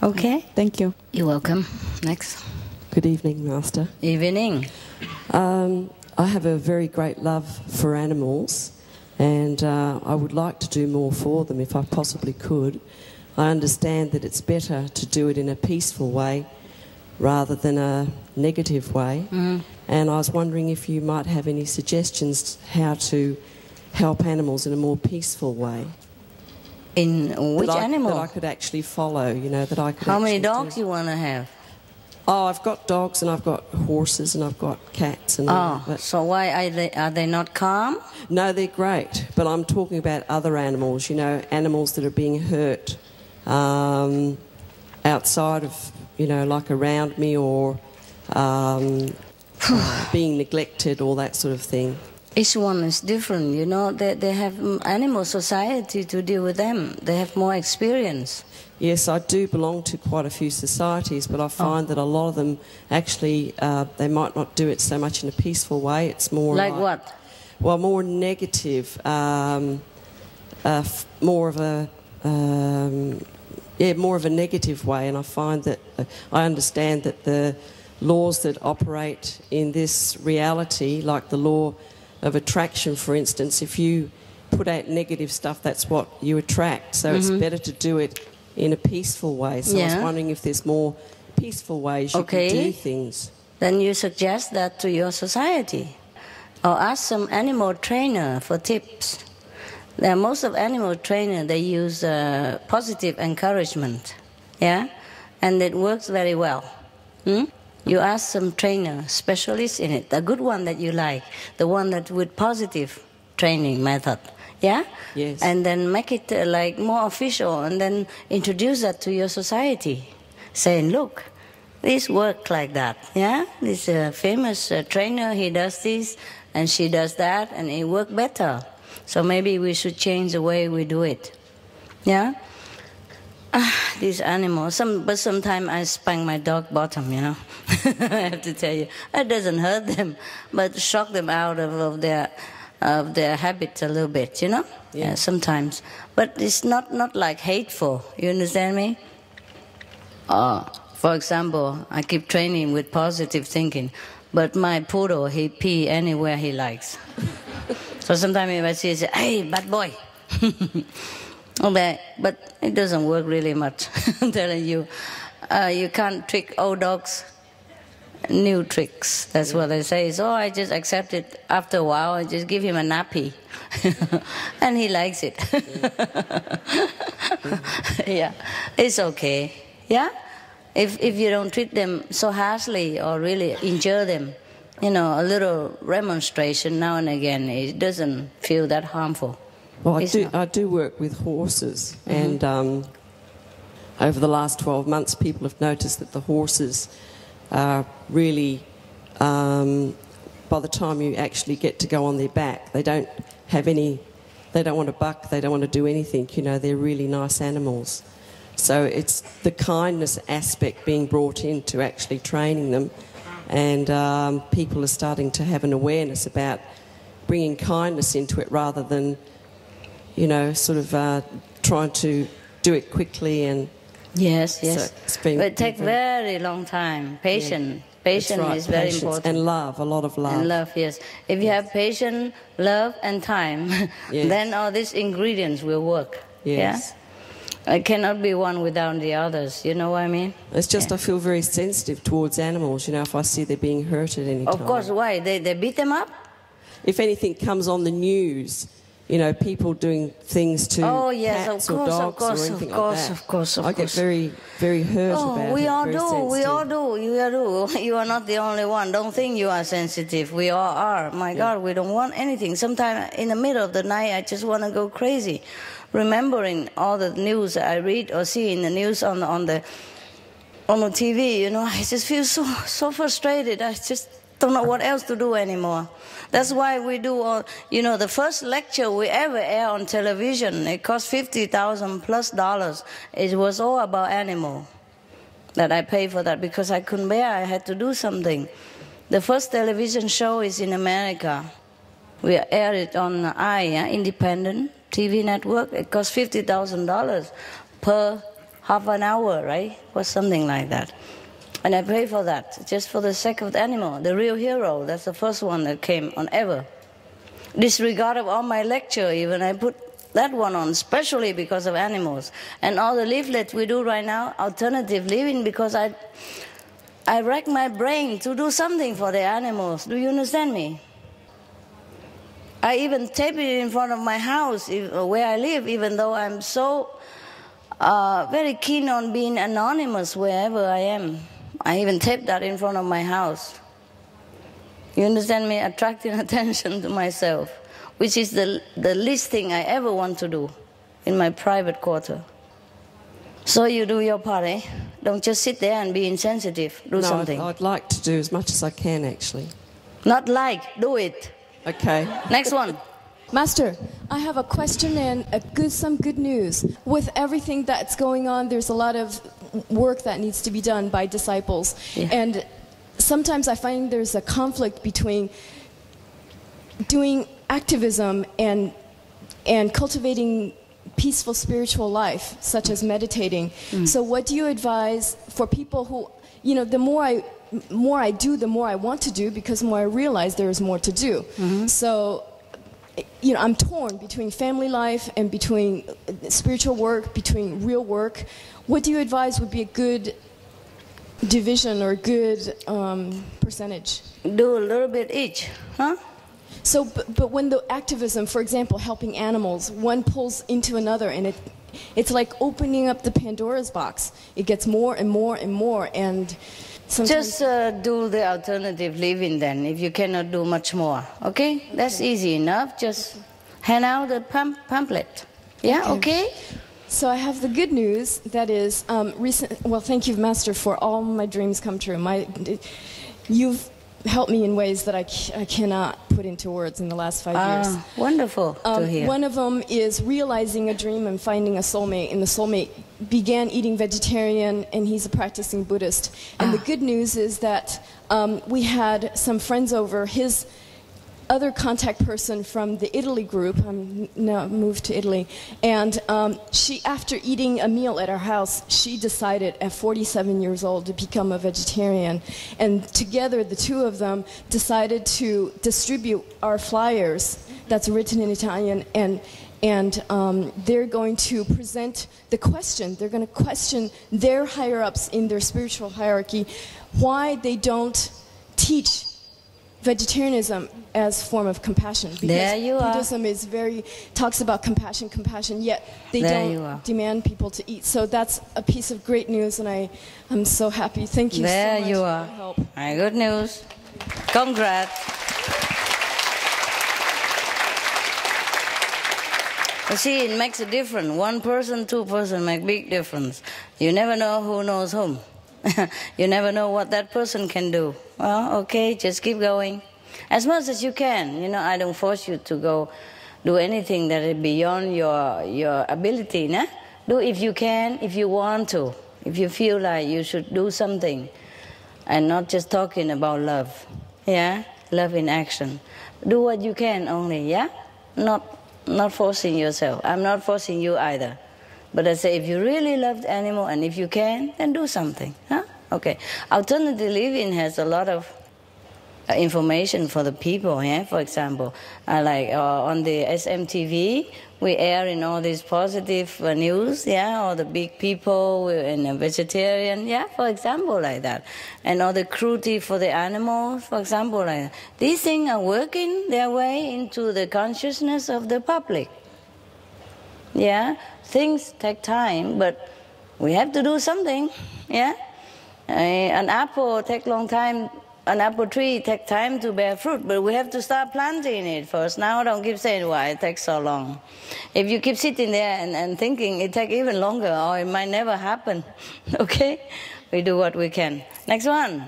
Okay? Thank you. You're welcome. Next. Good evening, Master. Evening. I have a very great love for animals, and I would like to do more for them if I possibly could. I understand that it's better to do it in a peaceful way rather than a negative way. And I was wondering if you might have any suggestions how to help animals in a more peaceful way. In which animal? That I could actually follow, you know, that I could. How many dogs you want to have? Oh, I've got dogs and I've got horses and I've got cats and all that. So why are they not calm? No, they're great. But I'm talking about other animals, you know, animals that are being hurt outside of, you know, like around me or being neglected, all that sort of thing. Each one is different, you know. They have animal society to deal with them. They have more experience. Yes, I do belong to quite a few societies, but I find that a lot of them actually, they might not do it so much in a peaceful way. It's more like what? Well, more negative, more of a negative way. And I find that I understand that the laws that operate in this reality, like the law of attraction, for instance, if you put out negative stuff, that's what you attract. So it's better to do it in a peaceful way. So I was wondering if there's more peaceful ways you can do things. Then you suggest that to your society. Or ask some animal trainer for tips. Most of animal trainers, they use positive encouragement. Yeah? And it works very well. You ask some trainer, specialist in it, a good one that you like, the one that with positive training method. Yeah? Yes. And then make it like more official and then introduce that to your society. Saying, look, this works like that. Yeah? This famous trainer, he does this and she does that and it works better. So maybe we should change the way we do it. Yeah? These animals, but sometimes I spank my dog bottom, you know. I have to tell you. It doesn't hurt them, but shock them out of their habits a little bit, you know? Yeah, sometimes. But it's not like hateful, you understand me? For example, I keep training with positive thinking, but my poodle, he pee anywhere he likes. So sometimes if I see it, I say, hey, bad boy. Okay, but it doesn't work really much. I'm telling you. You can't trick old dogs. New tricks. That's what they say. So I just accept it. After a while, I just give him a nappy. And he likes it. Yeah, it's okay. Yeah? If you don't treat them so harshly or really injure them, you know, a little remonstration now and again, it doesn't feel that harmful. Well, I do work with horses, and over the last 12 months, people have noticed that the horses are really, by the time you actually get to go on their back, they don't want to buck, they don't want to do anything, you know, they're really nice animals. So it's the kindness aspect being brought into actually training them, and people are starting to have an awareness about bringing kindness into it rather than, you know, sort of trying to do it quickly. And yes, so but it takes very long time. Patience. Yeah. Patience right, is very patience. important. And love, a lot of love. And love, yes. If you have patience, love, and time, yes. then all these ingredients will work. Yes. Yeah? It cannot be one without the others, you know what I mean? It's just I feel very sensitive towards animals, you know, if I see they're being hurt at any time. Of course, why? They beat them up? If anything comes on the news, you know, people doing things to cats or dogs or anything like that. Of course. I get very, very hurt about it. We all do. You are not the only one. Don't think you are sensitive. We all are. My God, we don't want anything. Sometimes in the middle of the night, I just want to go crazy, remembering all the news I read or see in the news on the TV. You know, I just feel so frustrated. I just don't know what else to do anymore. That's why we do all, you know, the first lecture we ever air on television, it cost $50,000+. It was all about animal that I paid for that because I couldn't bear. I had to do something. The first television show is in America. We aired it on independent TV network. It cost $50,000 per half an hour, right? Or something like that. And I pay for that, just for the sake of the animal, the real hero. That's the first one that came on ever. Disregard of all my lecture, even I put that one on, especially because of animals. And all the leaflets we do right now, alternative living, because I rack my brain to do something for the animals. Do you understand me? I even tape it in front of my house where I live, even though I'm so very keen on being anonymous wherever I am. I even taped that in front of my house. You understand me? Attracting attention to myself, which is the least thing I ever want to do in my private quarter. So you do your part, eh? Don't just sit there and be insensitive. Do something. I'd like to do as much as I can, actually. Not like, do it. Okay. Next one. Master, I have a question and some good news. With everything that's going on, there's a lot of work that needs to be done by disciples. Yeah. And sometimes I find there's a conflict between doing activism and cultivating peaceful spiritual life, such as meditating. So what do you advise for people who, you know, the more I do, the more I want to do, because the more I realize there is more to do. So, you know, I'm torn between family life and between spiritual work, between real work. What do you advise would be a good division or good percentage? Do a little bit each, huh? So, but when the activism, for example, helping animals, one pulls into another, and it's like opening up the Pandora's box. It gets more and more and more, and sometimes... Just do the alternative living then, if you cannot do much more, okay? That's easy enough. Just hand out the pamphlet. Yeah, okay? So I have the good news, that is, well, thank you, Master, for all my dreams come true. You've helped me in ways that I cannot put into words in the last 5 years. Wonderful to hear. One of them is realizing a dream and finding a soulmate, and the soulmate began eating vegetarian, and he's a practicing Buddhist. And the good news is that we had some friends over. His other contact person from the Italy group, now moved to Italy, and she, after eating a meal at our house, she decided at 47 years old to become a vegetarian. And together, the two of them decided to distribute our flyers that's written in Italian, and they're going to present the question. They're going to question their higher-ups in their spiritual hierarchy, why they don't teach vegetarianism as form of compassion, because Buddhism is talks about compassion, yet they don't demand people to eat. So that's a piece of great news, and I'm so happy. Thank you so much for your help. Very good news. Congrats. You see, it makes a difference. One person, two person make big difference. You never know who knows whom. You never know what that person can do. Well, okay, just keep going. As much as you can. You know, I don't force you to go do anything that is beyond your ability. Nah? Do if you can, if you want to. If you feel like you should do something. And not just talking about love. Yeah? Love in action. Do what you can only, yeah? Not forcing yourself. I'm not forcing you either. But I say, if you really love the animal and if you can, then do something. Huh? Okay. Alternative living has a lot of information for the people. Yeah? For example, like on the SMTV, we air in all these positive news. Yeah, all the big people and a vegetarian. Yeah, for example, like that. And all the cruelty for the animals, for example, like that. These things are working their way into the consciousness of the public. Yeah, things take time, but we have to do something. Yeah, an apple takes long time. An apple tree takes time to bear fruit, but we have to start planting it first. Now don't keep saying why it takes so long. If you keep sitting there and thinking, it takes even longer, or it might never happen. Okay? We do what we can. Next one.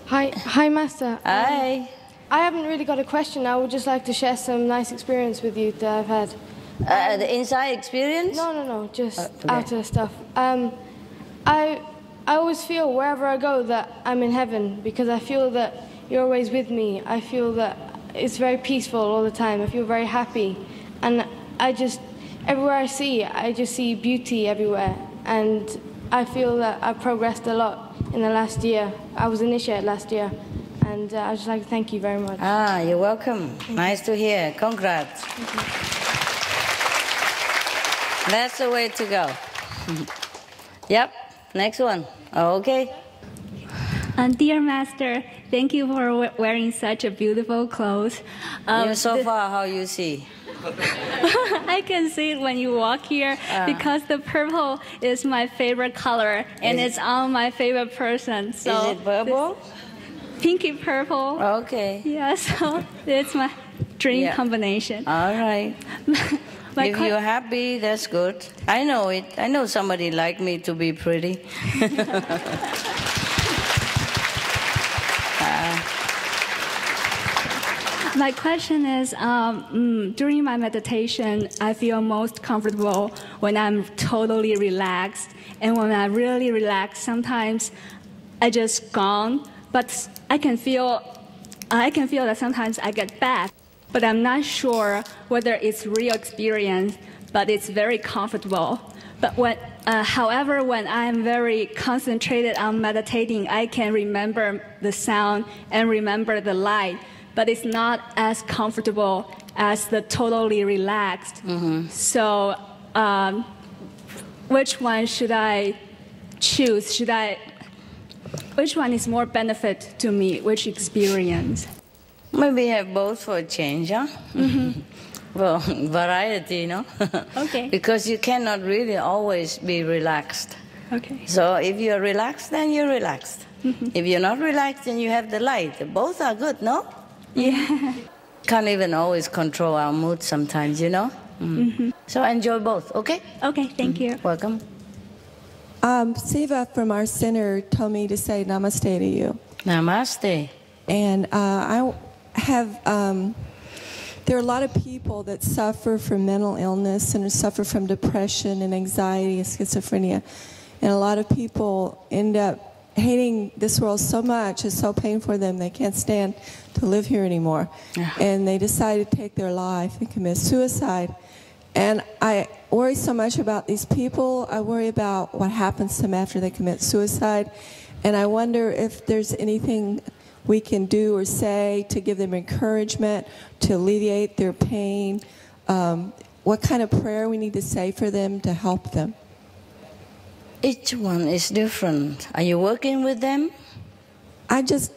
Hi, Master. Hi. I haven't really got a question. I would just like to share some nice experience with you that I've had. The inside experience? No. Just outer stuff. I always feel wherever I go that I'm in heaven because I feel that you're always with me. I feel that it's very peaceful all the time. I feel very happy. And everywhere I just see beauty everywhere. And I feel that I've progressed a lot in the last year. I was initiated last year. And I'd just like to thank you very much. You're welcome. Nice to hear. Congrats. That's the way to go. Yep. Next one. Okay. Dear Master, thank you for wearing such a beautiful clothes. So far, how you see? I can see it when you walk here because the purple is my favorite color and it's on my favorite person. So is it purple? Pinky purple. Okay. Yeah, so it's my dream combination. All right. If you're happy, that's good. I know it. I know somebody like me to be pretty. My question is, during my meditation, I feel most comfortable when I'm totally relaxed. And when I'm really relaxed, sometimes I just gone. But I can feel that sometimes I get back. But I'm not sure whether it's real experience, but it's very comfortable. But however, when I'm very concentrated on meditating, I can remember the sound and remember the light, but it's not as comfortable as the totally relaxed. Mm-hmm. So which one should I choose? Which one is more benefit to me? Which experience? Maybe have both for a change, huh? Mm-hmm. Well, variety, you know? Okay. Because you cannot really always be relaxed. Okay. So if you're relaxed, then you're relaxed. Mm-hmm. If you're not relaxed, then you have the light. Both are good, no? Yeah. Can't even always control our mood sometimes, you know? Mm. Mm-hmm. So enjoy both, okay? Okay, thank you. Welcome. Siva from our center told me to say namaste to you. Namaste. And I have, there are a lot of people that suffer from mental illness and suffer from depression and anxiety and schizophrenia. And a lot of people end up hating this world so much, it's so painful for them, they can't stand to live here anymore. Yeah. And they decide to take their life and commit suicide. And I worry so much about these people. I worry about what happens to them after they commit suicide. And I wonder if there's anything we can do or say to give them encouragement, to alleviate their pain, what kind of prayer we need to say for them to help them. Each one is different. Are you working with them? I just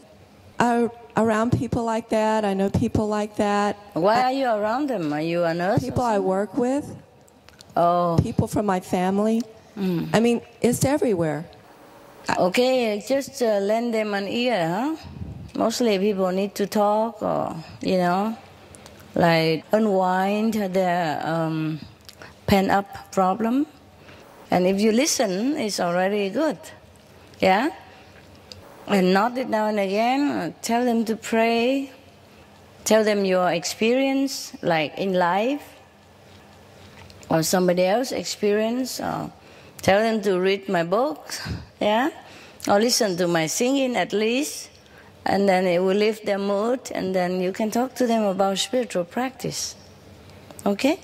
around people like that. I know people like that. Why are you around them? Are you a nurse? People I work with. Oh. People from my family. Mm. I mean, it's everywhere. Okay, just lend them an ear, huh? Mostly people need to talk or, you know, like unwind their pent-up problem. And if you listen, it's already good. Yeah? And nod it now and again. Tell them to pray. Tell them your experience, like in life, or somebody else's experience. Or tell them to read my books, yeah? Or listen to my singing at least. And then it will lift their mood, and then you can talk to them about spiritual practice. Okay?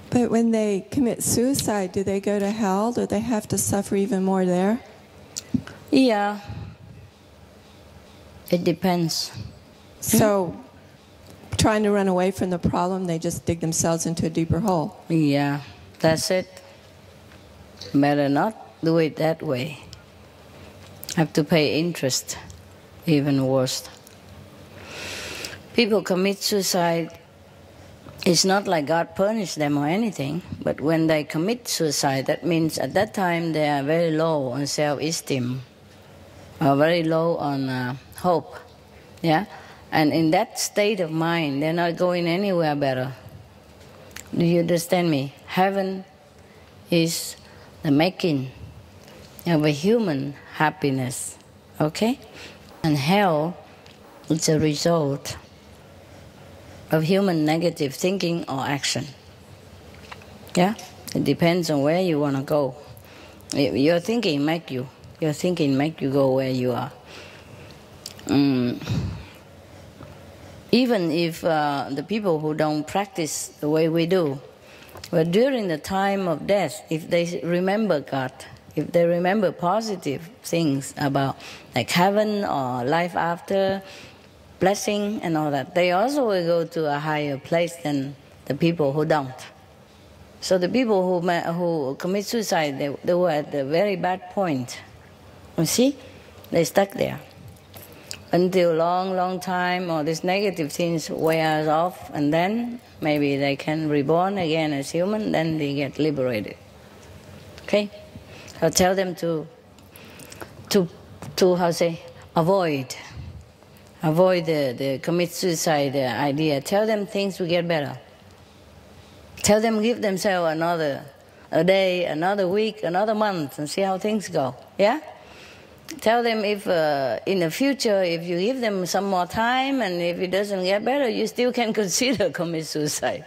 But when they commit suicide, do they go to hell? Do they have to suffer even more there? Yeah. It depends. So, trying to run away from the problem, they just dig themselves into a deeper hole. Yeah, that's it. Better not do it that way. Have to pay interest, even worse. People commit suicide. It's not like God punished them or anything, but when they commit suicide, that means at that time they are very low on self-esteem, or very low on hope, yeah? And in that state of mind, they're not going anywhere better. Do you understand me? Heaven is the making of a human happiness, okay? And hell is a result of human negative thinking or action. Yeah? It depends on where you want to go. Your thinking make you go where you are. Even if the people who don't practice the way we do, but during the time of death, if they remember God, if they remember positive things about like heaven or life after, blessing and all that, they also will go to a higher place than the people who don't. So the people who commit suicide, they were at a very bad point. You see? They stuck there. Until long time, or these negative things wears off, and then maybe they can reborn again as human, then they get liberated. Okay? So tell them to how say, avoid the commit suicide idea. Tell them things will get better. Tell them give themselves a day, another week, another month, and see how things go. Yeah? Tell them if in the future, if you give them some more time, and if it doesn't get better, you still can consider commit suicide.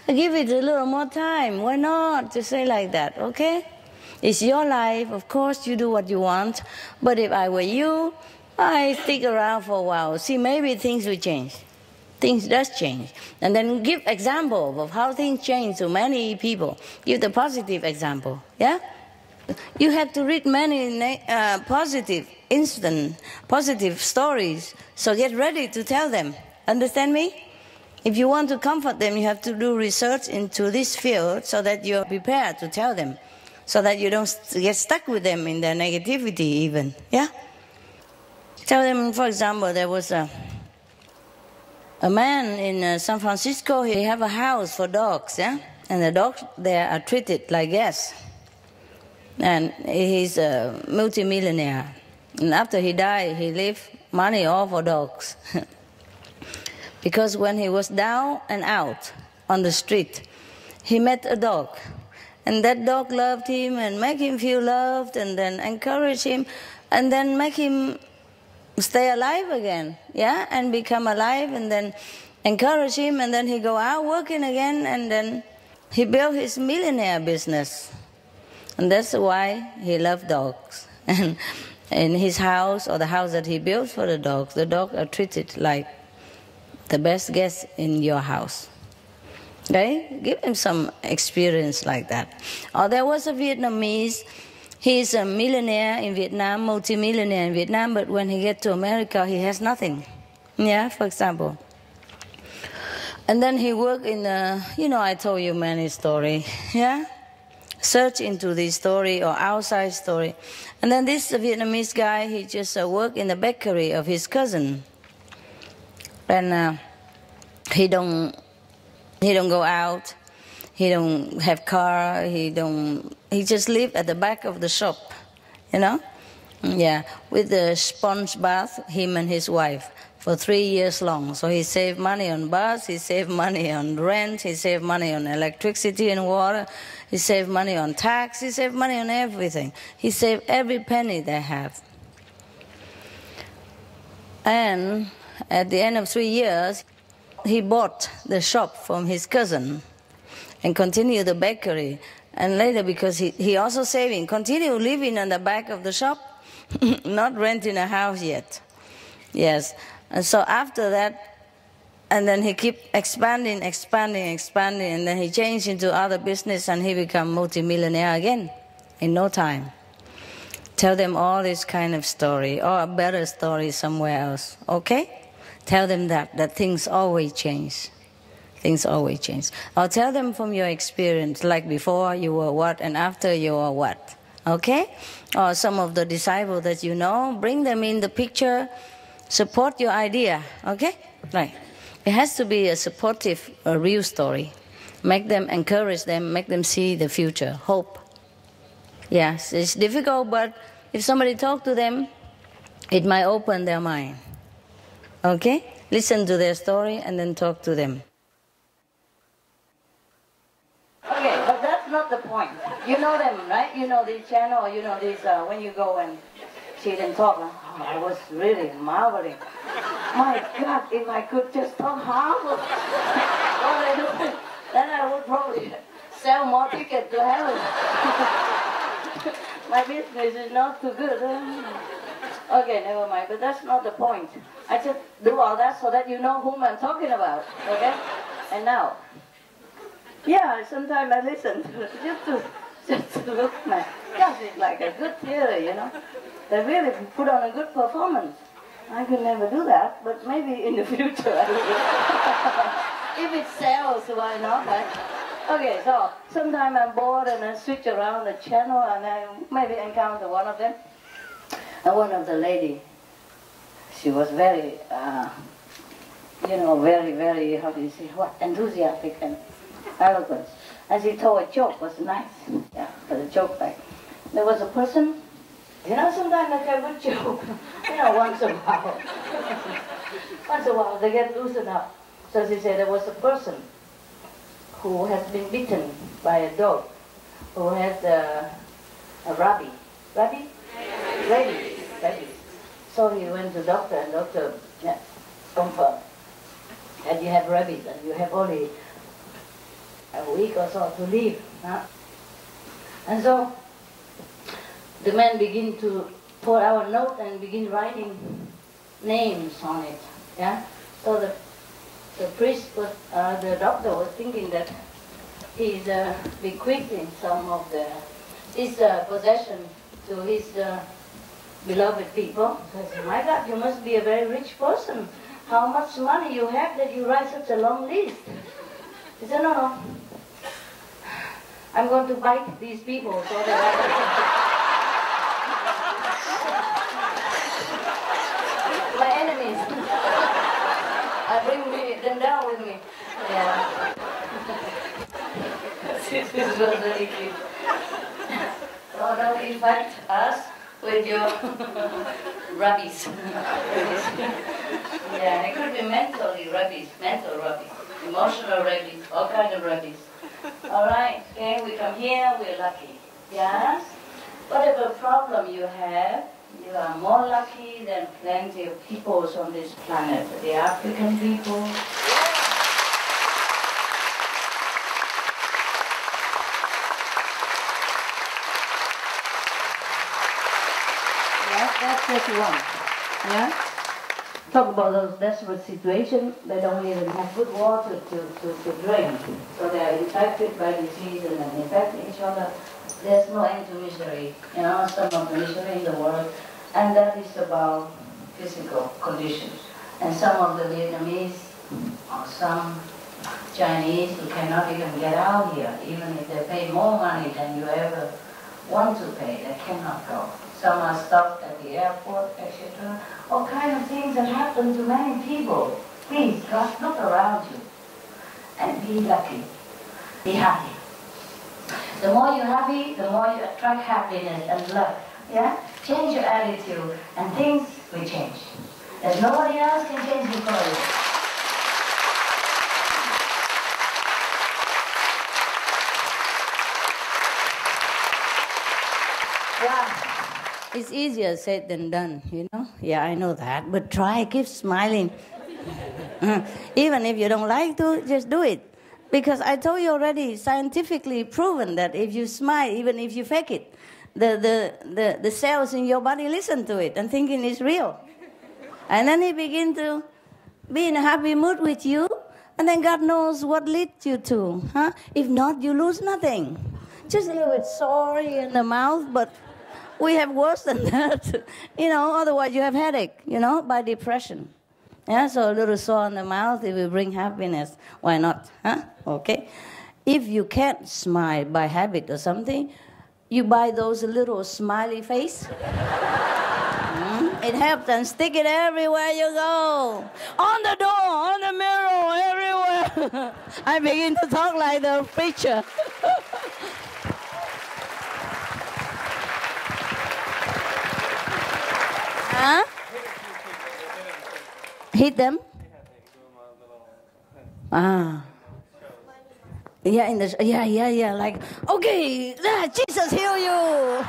Give it a little more time. Why not? Just say like that, okay? It's your life. Of course, you do what you want. But if I were you, I stick around for a while. See, maybe things will change. Things does change. And then give example of how things change to many people. Give the positive example, yeah? You have to read many positive stories, so get ready to tell them. Understand me? If you want to comfort them, you have to do research into this field so that you're prepared to tell them, so that you don't get stuck with them in their negativity even, yeah? Tell them, for example, there was a man in San Francisco. He have a house for dogs, yeah? And the dogs there are treated like guests. And he's a multimillionaire. And after he died, he left money all for dogs. Because when he was down and out on the street, he met a dog. And that dog loved him and made him feel loved, and then encouraged him, and then make him stay alive again, yeah, and become alive, and then encourage him, and then he go out working again, and then he built his millionaire business. And that's why he loved dogs. And in his house, or the house that he built for the dogs are treated like the best guests in your house. Okay? Give him some experience like that. Or there was a Vietnamese. He's a millionaire in Vietnam, multi-millionaire in Vietnam, but when he gets to America, he has nothing. Yeah, for example. And then he worked in the, I told you many stories, yeah? Search into this story or outside story. And then this Vietnamese guy, he just worked in the bakery of his cousin. And he don't go out. He don't have car. He just live at the back of the shop, Yeah, with the sponge bath, him and his wife. for 3 years long. So he saved money on bus, he saved money on rent, he saved money on electricity and water, he saved money on tax, he saved money on everything. He saved every penny they have. And at the end of 3 years, he bought the shop from his cousin and continued the bakery. And later, because he also saving, continue living on the back of the shop, not renting a house yet. Yes. And so after that, and then he keep expanding, and then he changed into other business and he become multimillionaire again in no time. Tell them all this kind of story, or a better story somewhere else, okay? Tell them that things always change. Things always change. Or tell them from your experience, like before you were what and after you were what, okay? Or some of the disciples that you know, bring them in the picture, support your idea, okay? Right. It has to be a supportive, a real story. Make them, encourage them, make them see the future, hope. Yes, it's difficult, but if somebody talk to them, it might open their mind. Okay? Listen to their story and then talk to them. Okay, but that's not the point. You know them, right? You know this channel, or you know this, when you go and see them talk, oh, I was really marveling. My God, if I could just talk half of what I do, then I would probably sell more tickets to heaven. My business is not too good. Okay, never mind, but that's not the point. I just do all that so that you know whom I'm talking about, okay? And now, yeah, sometimes I listen to it just to look at gosh, it's like a good theater, you know? They really put on a good performance. I could never do that, but maybe in the future I will. If it sells, why not, right? Okay, so sometimes I'm bored and I switch around the channel and I maybe encounter one of them. And one of the lady, she was very, very, how do you say, what, enthusiastic and eloquent. And she told a joke, was nice. Yeah, but a joke like, there was a person, you know, sometimes they get a good joke, you know, once in a while. Once in a while they get loosened up. So she said there was a person who has been bitten by a dog, who had a rabies. So he went to the doctor, and doctor confirmed that you have rabies and you have only a week or so to live. Huh? And so the man began to pour out a note and begin writing names on it. Yeah. So the priest was, the doctor was thinking that he's bequeathing some of his possession to his beloved people. So I said, my God, you must be a very rich person. How much money you have that you write such a long list? He said, no. I'm going to bite these people so that my enemies. I bring them down with me. Yeah. This was really cute. So don't infect us with your rabies. Yeah, it could be mental rabies, emotional rabies, all kind of rabies. All right, okay, we come here, we're lucky. Yes? Whatever problem you have, you are more lucky than plenty of peoples on this planet. The African people. Yes, that's just one. Yeah? Talk about those desperate situations. They don't even have good water to drink. So they are infected by disease and then infect each other. There's no end to misery. You know, some of the misery in the world. And that is about physical conditions. And some of the Vietnamese or some Chinese who cannot even get out here, even if they pay more money than you ever want to pay, they cannot go. Some are stopped at the airport, etc. All kinds of things that happen to many people. Please, God, look around you and be lucky. Be happy. The more you're happy, the more you attract happiness and love. Yeah? Change your attitude and things will change. That nobody else can change it for you. Yeah, it's easier said than done, you know? Yeah, I know that, but try, keep smiling. Even if you don't like to, just do it. Because I told you already, scientifically proven that if you smile, even if you fake it, the cells in your body listen to it and thinking it's real. And then he begin to be in a happy mood with you, and then God knows what leads you to. Huh? If not, you lose nothing. Just a little bit sorry in the mouth, but we have worse than that. You know, otherwise you have headache, you know, by depression. Yeah, so a little sore in the mouth, it will bring happiness. Why not? Huh? Okay. If you can't smile by habit or something, you buy those little smiley face. It helps, and stick it everywhere you go. On the door, on the mirror, everywhere. I begin to talk like the preacher. Huh? Hit them? Ah. Yeah, yeah, like, okay, Jesus heal you.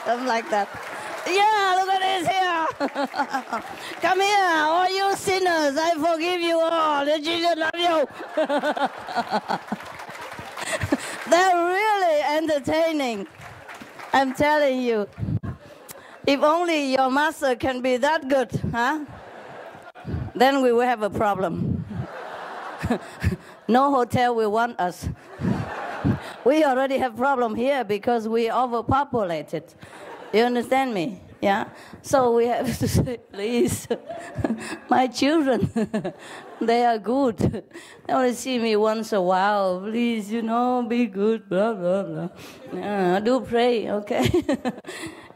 Something like that. Yeah, look at this here. Come here, all you sinners, I forgive you all. Jesus love you. They're really entertaining. I'm telling you. If only your master can be that good, huh? Then we will have a problem. No hotel will want us. We already have problem here because we overpopulated. You understand me? Yeah? So we have to say, please, my children, they are good. They only see me once a while. Please, you know, be good, blah, blah, blah. Do pray, okay?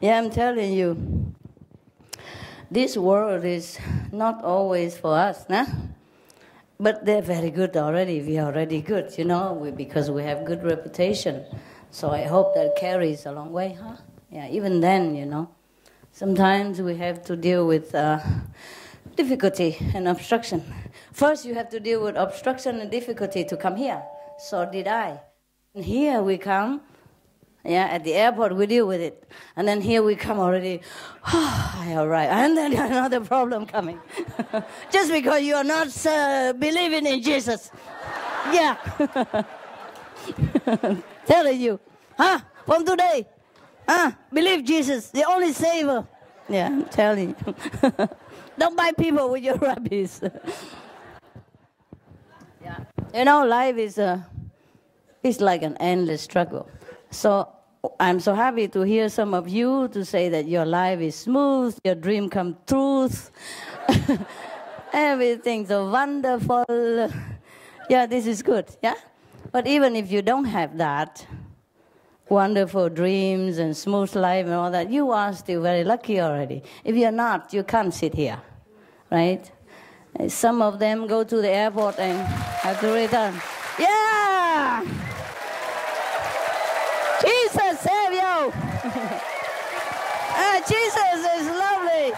Yeah, I'm telling you. This world is not always for us, nah? But they're very good already. We are already good, you know, because we have good reputation. So I hope that carries a long way, huh? Yeah, even then, you know, sometimes we have to deal with difficulty and obstruction. First, you have to deal with obstruction and difficulty to come here. So did I. And here we come. Yeah, at the airport we deal with it. And then here we come already, all right. And then another problem coming. Just because you are not believing in Jesus. Yeah. Telling you, from today, believe Jesus, the only savior. Yeah, I'm telling you. Don't buy people with your rubbish. Yeah. You know, life is it's like an endless struggle. So I'm so happy to hear some of you to say that your life is smooth, your dream come true, everything's so wonderful. Yeah, this is good, yeah? But even if you don't have that, wonderful dreams and smooth life and all that, you are still very lucky already. If you're not, you can't sit here, right? Some of them go to the airport and have to return. Yeah! Jesus save you! Jesus is lovely.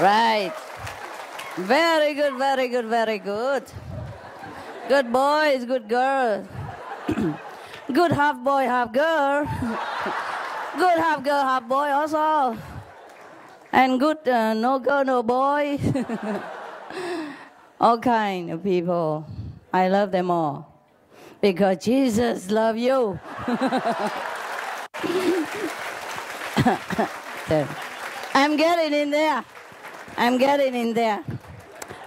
Right. Very good, very good, very good. Good boys, good girls. Good half boy, half girl. Good half girl, half boy also. And good no girl, no boy. All kind of people. I love them all. Because Jesus loves you. I'm getting in there. I'm getting in there.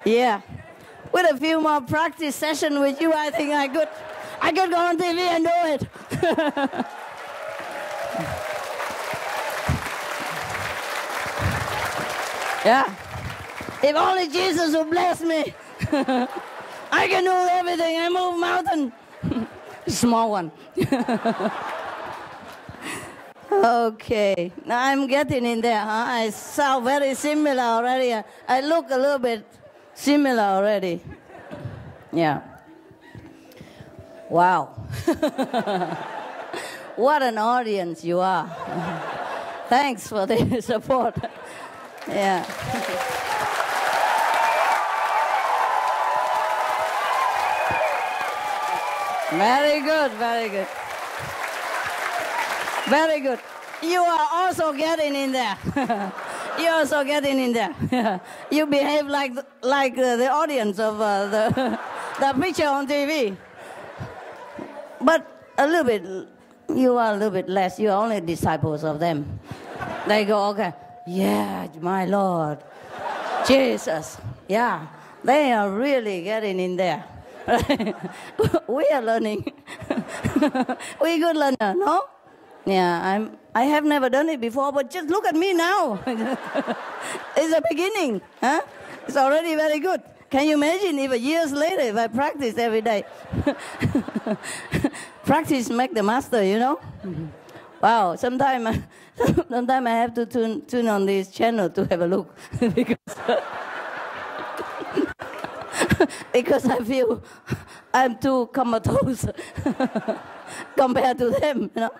Yeah. With a few more practice sessions with you, I think I could go on TV and do it. Yeah. If only Jesus would bless me. I can do everything. I move mountain. Small one. Okay. Now I'm getting in there, huh? I sound very similar already. I look a little bit similar already. Yeah. Wow. What an audience you are. Thanks for the support. Yeah. Very good, very good. Very good. You are also getting in there. You're also getting in there. You behave like the audience of the preacher on TV. But a little bit, you are a little bit less. You are only disciples of them. They go, okay, yeah, my Lord, Jesus. Yeah, they are really getting in there. We are learning. We're good learner, no? Yeah, I have never done it before, but just look at me now. It's a beginning, huh? It's already very good. Can you imagine if years later, if I practice every day? Practice make the master, you know? Wow, sometimes I have to tune on this channel to have a look. Because I feel I'm too comatose compared to them, you know.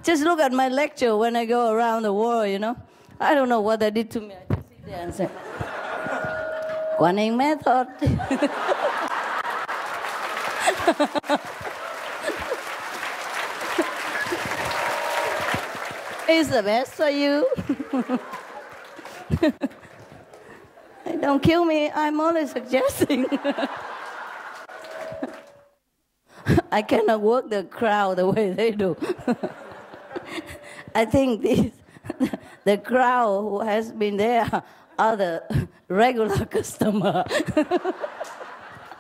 Just look at my lecture when I go around the world, you know. I don't know what they did to me. I just sit there and say, Quanning method. It's the best for you. Don't kill me, I'm only suggesting. I cannot work the crowd the way they do. I think the crowd who has been there are the regular customer.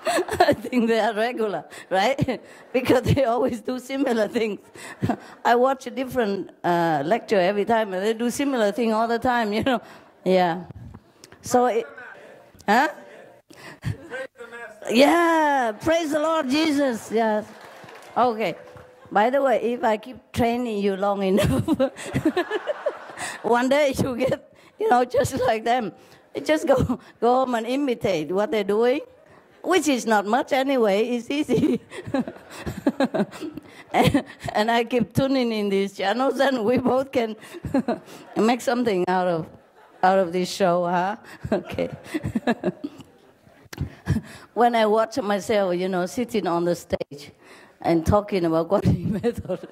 I think they are regular, right? Because they always do similar things. I watch a different lecture every time, and they do similar thing all the time, you know. Yeah. So, huh? Yeah, praise the Lord Jesus. Yes. Okay. By the way, if I keep training you long enough, one day you get, you know, just like them. Just go home and imitate what they're doing, which is not much anyway. It's easy. and I keep tuning in these channels, and we both can make something out of this show, huh? Okay. When I watch myself, you know, sitting on the stage and talking about Guanyin method.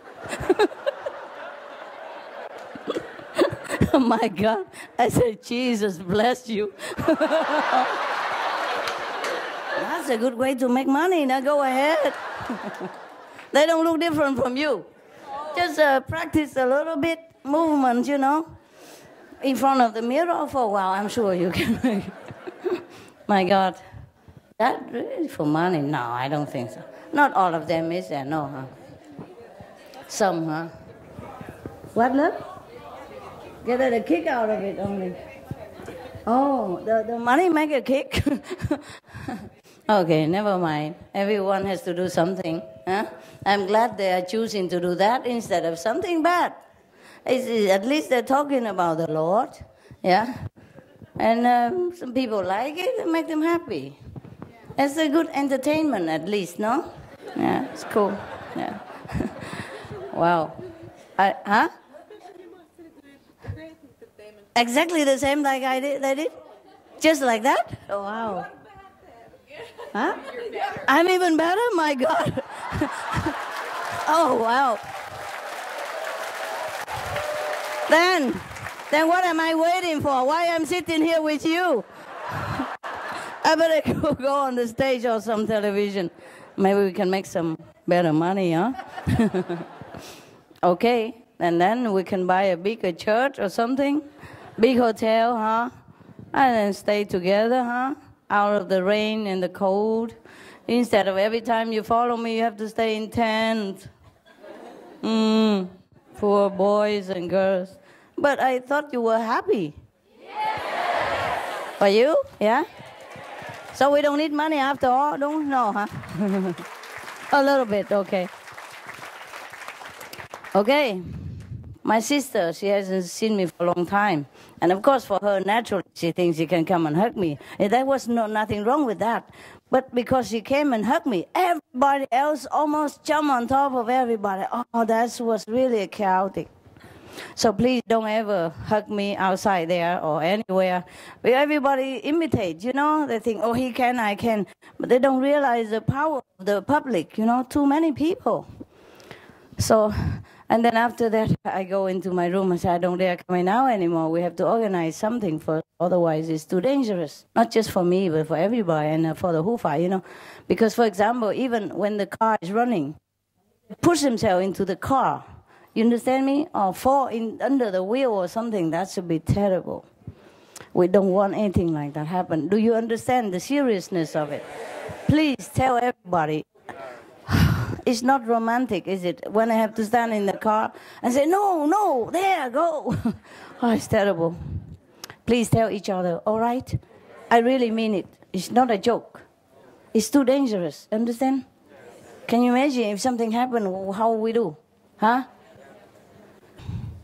Oh my God. I said, Jesus bless you. That's a good way to make money. Now go ahead. They don't look different from you. Just practice a little bit movement, you know, in front of the mirror for a while. I'm sure you can make it. My God. That really for money? No, I don't think so. Not all of them, is there? No, huh? Some, huh? What, love? Get a kick out of it only. Oh, the money make a kick? Okay, never mind. Everyone has to do something. Huh? I'm glad they are choosing to do that instead of something bad. At least they're talking about the Lord. Yeah? And some people like it and make them happy. It's a good entertainment, at least, no? Yeah, it's cool. Yeah. Wow. Huh? Exactly the same like I did? Just like that? Oh, wow. Huh? I'm even better? My God. Oh, wow. Then what am I waiting for? Why I'm sitting here with you? I better go on the stage or some television. Maybe we can make some better money, huh? Okay, and then we can buy a bigger church or something. Big hotel, huh? And then stay together, huh? Out of the rain and the cold. Instead of every time you follow me, you have to stay in tent. Poor boys and girls. But I thought you were happy. Yes. For you? Yeah? So we don't need money after all? Don't know, huh? A little bit, okay. Okay. My sister, she hasn't seen me for a long time. And of course, for her, naturally, she thinks she can come and hug me. And there was nothing wrong with that. But because she came and hugged me, everybody else almost jumped on top of everybody. Oh, that was really chaotic. So please don't ever hug me outside there or anywhere. Everybody imitate, you know. They think, oh, he can, I can. But they don't realize the power of the public, you know, too many people. So, and then after that, I go into my room and say, I don't dare come in now anymore. We have to organize something first. Otherwise, it's too dangerous. Not just for me, but for everybody and for the Hufa, you know. Because, for example, even when the car is running, push himself into the car. You understand me? Or fall under the wheel or something. That should be terrible. We don't want anything like that happen. Do you understand the seriousness of it? Please tell everybody. It's not romantic, is it? When I have to stand in the car and say, no, no, there, go. Oh, it's terrible. Please tell each other, all right? I really mean it. It's not a joke. It's too dangerous. Understand? Can you imagine if something happened, how we do? Huh?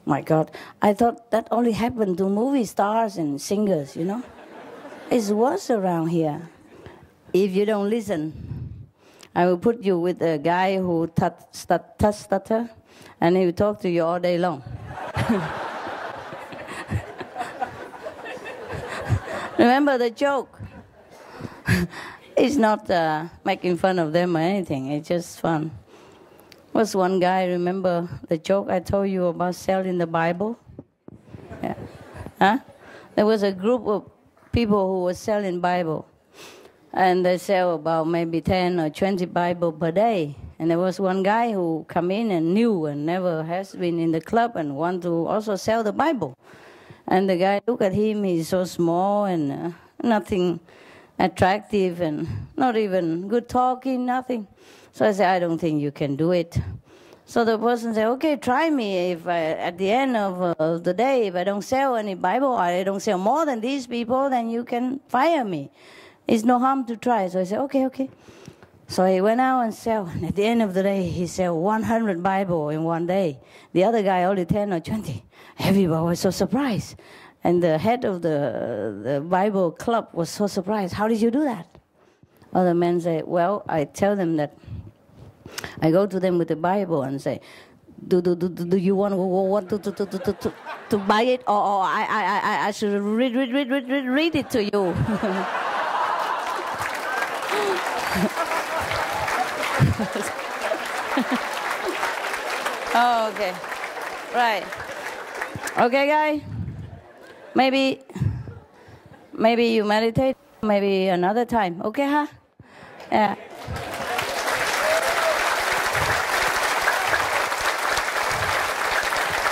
My God, I thought that only happened to movie stars and singers, you know. It's worse around here. If you don't listen, I will put you with a guy who stutter, and he will talk to you all day long. Remember the joke? It's not making fun of them or anything. It's just fun. Was one guy, remember the joke I told you about selling the Bible? Yeah. Huh? There was a group of people who were selling Bible. And they sell about maybe 10 or 20 Bible per day. And there was one guy who come in and knew and never has been in the club and want to also sell the Bible. And the guy looked at him, he's so small and nothing attractive and not even good talking, nothing. So I said, I don't think you can do it. So the person said, okay, try me. If at the end of the day, if I don't sell any Bible or I don't sell more than these people, then you can fire me. It's no harm to try. So I said, okay, okay. So he went out and sell. And at the end of the day, he sold 100 Bible in one day. The other guy only 10 or 20. Everybody was so surprised. And the head of the Bible club was so surprised. How did you do that? Other men say, well, I tell them that I go to them with the Bible and say, do you want to buy it, or I should read it to you? Oh, okay, right. Okay, guy. Maybe you meditate. Maybe another time. Okay, huh? Yeah.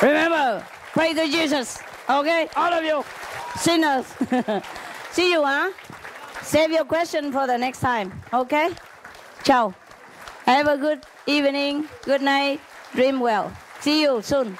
Remember, pray to Jesus. Okay, all of you sinners. See you, huh? Save your question for the next time. Okay? Ciao. Have a good evening. Good night. Dream well. See you soon.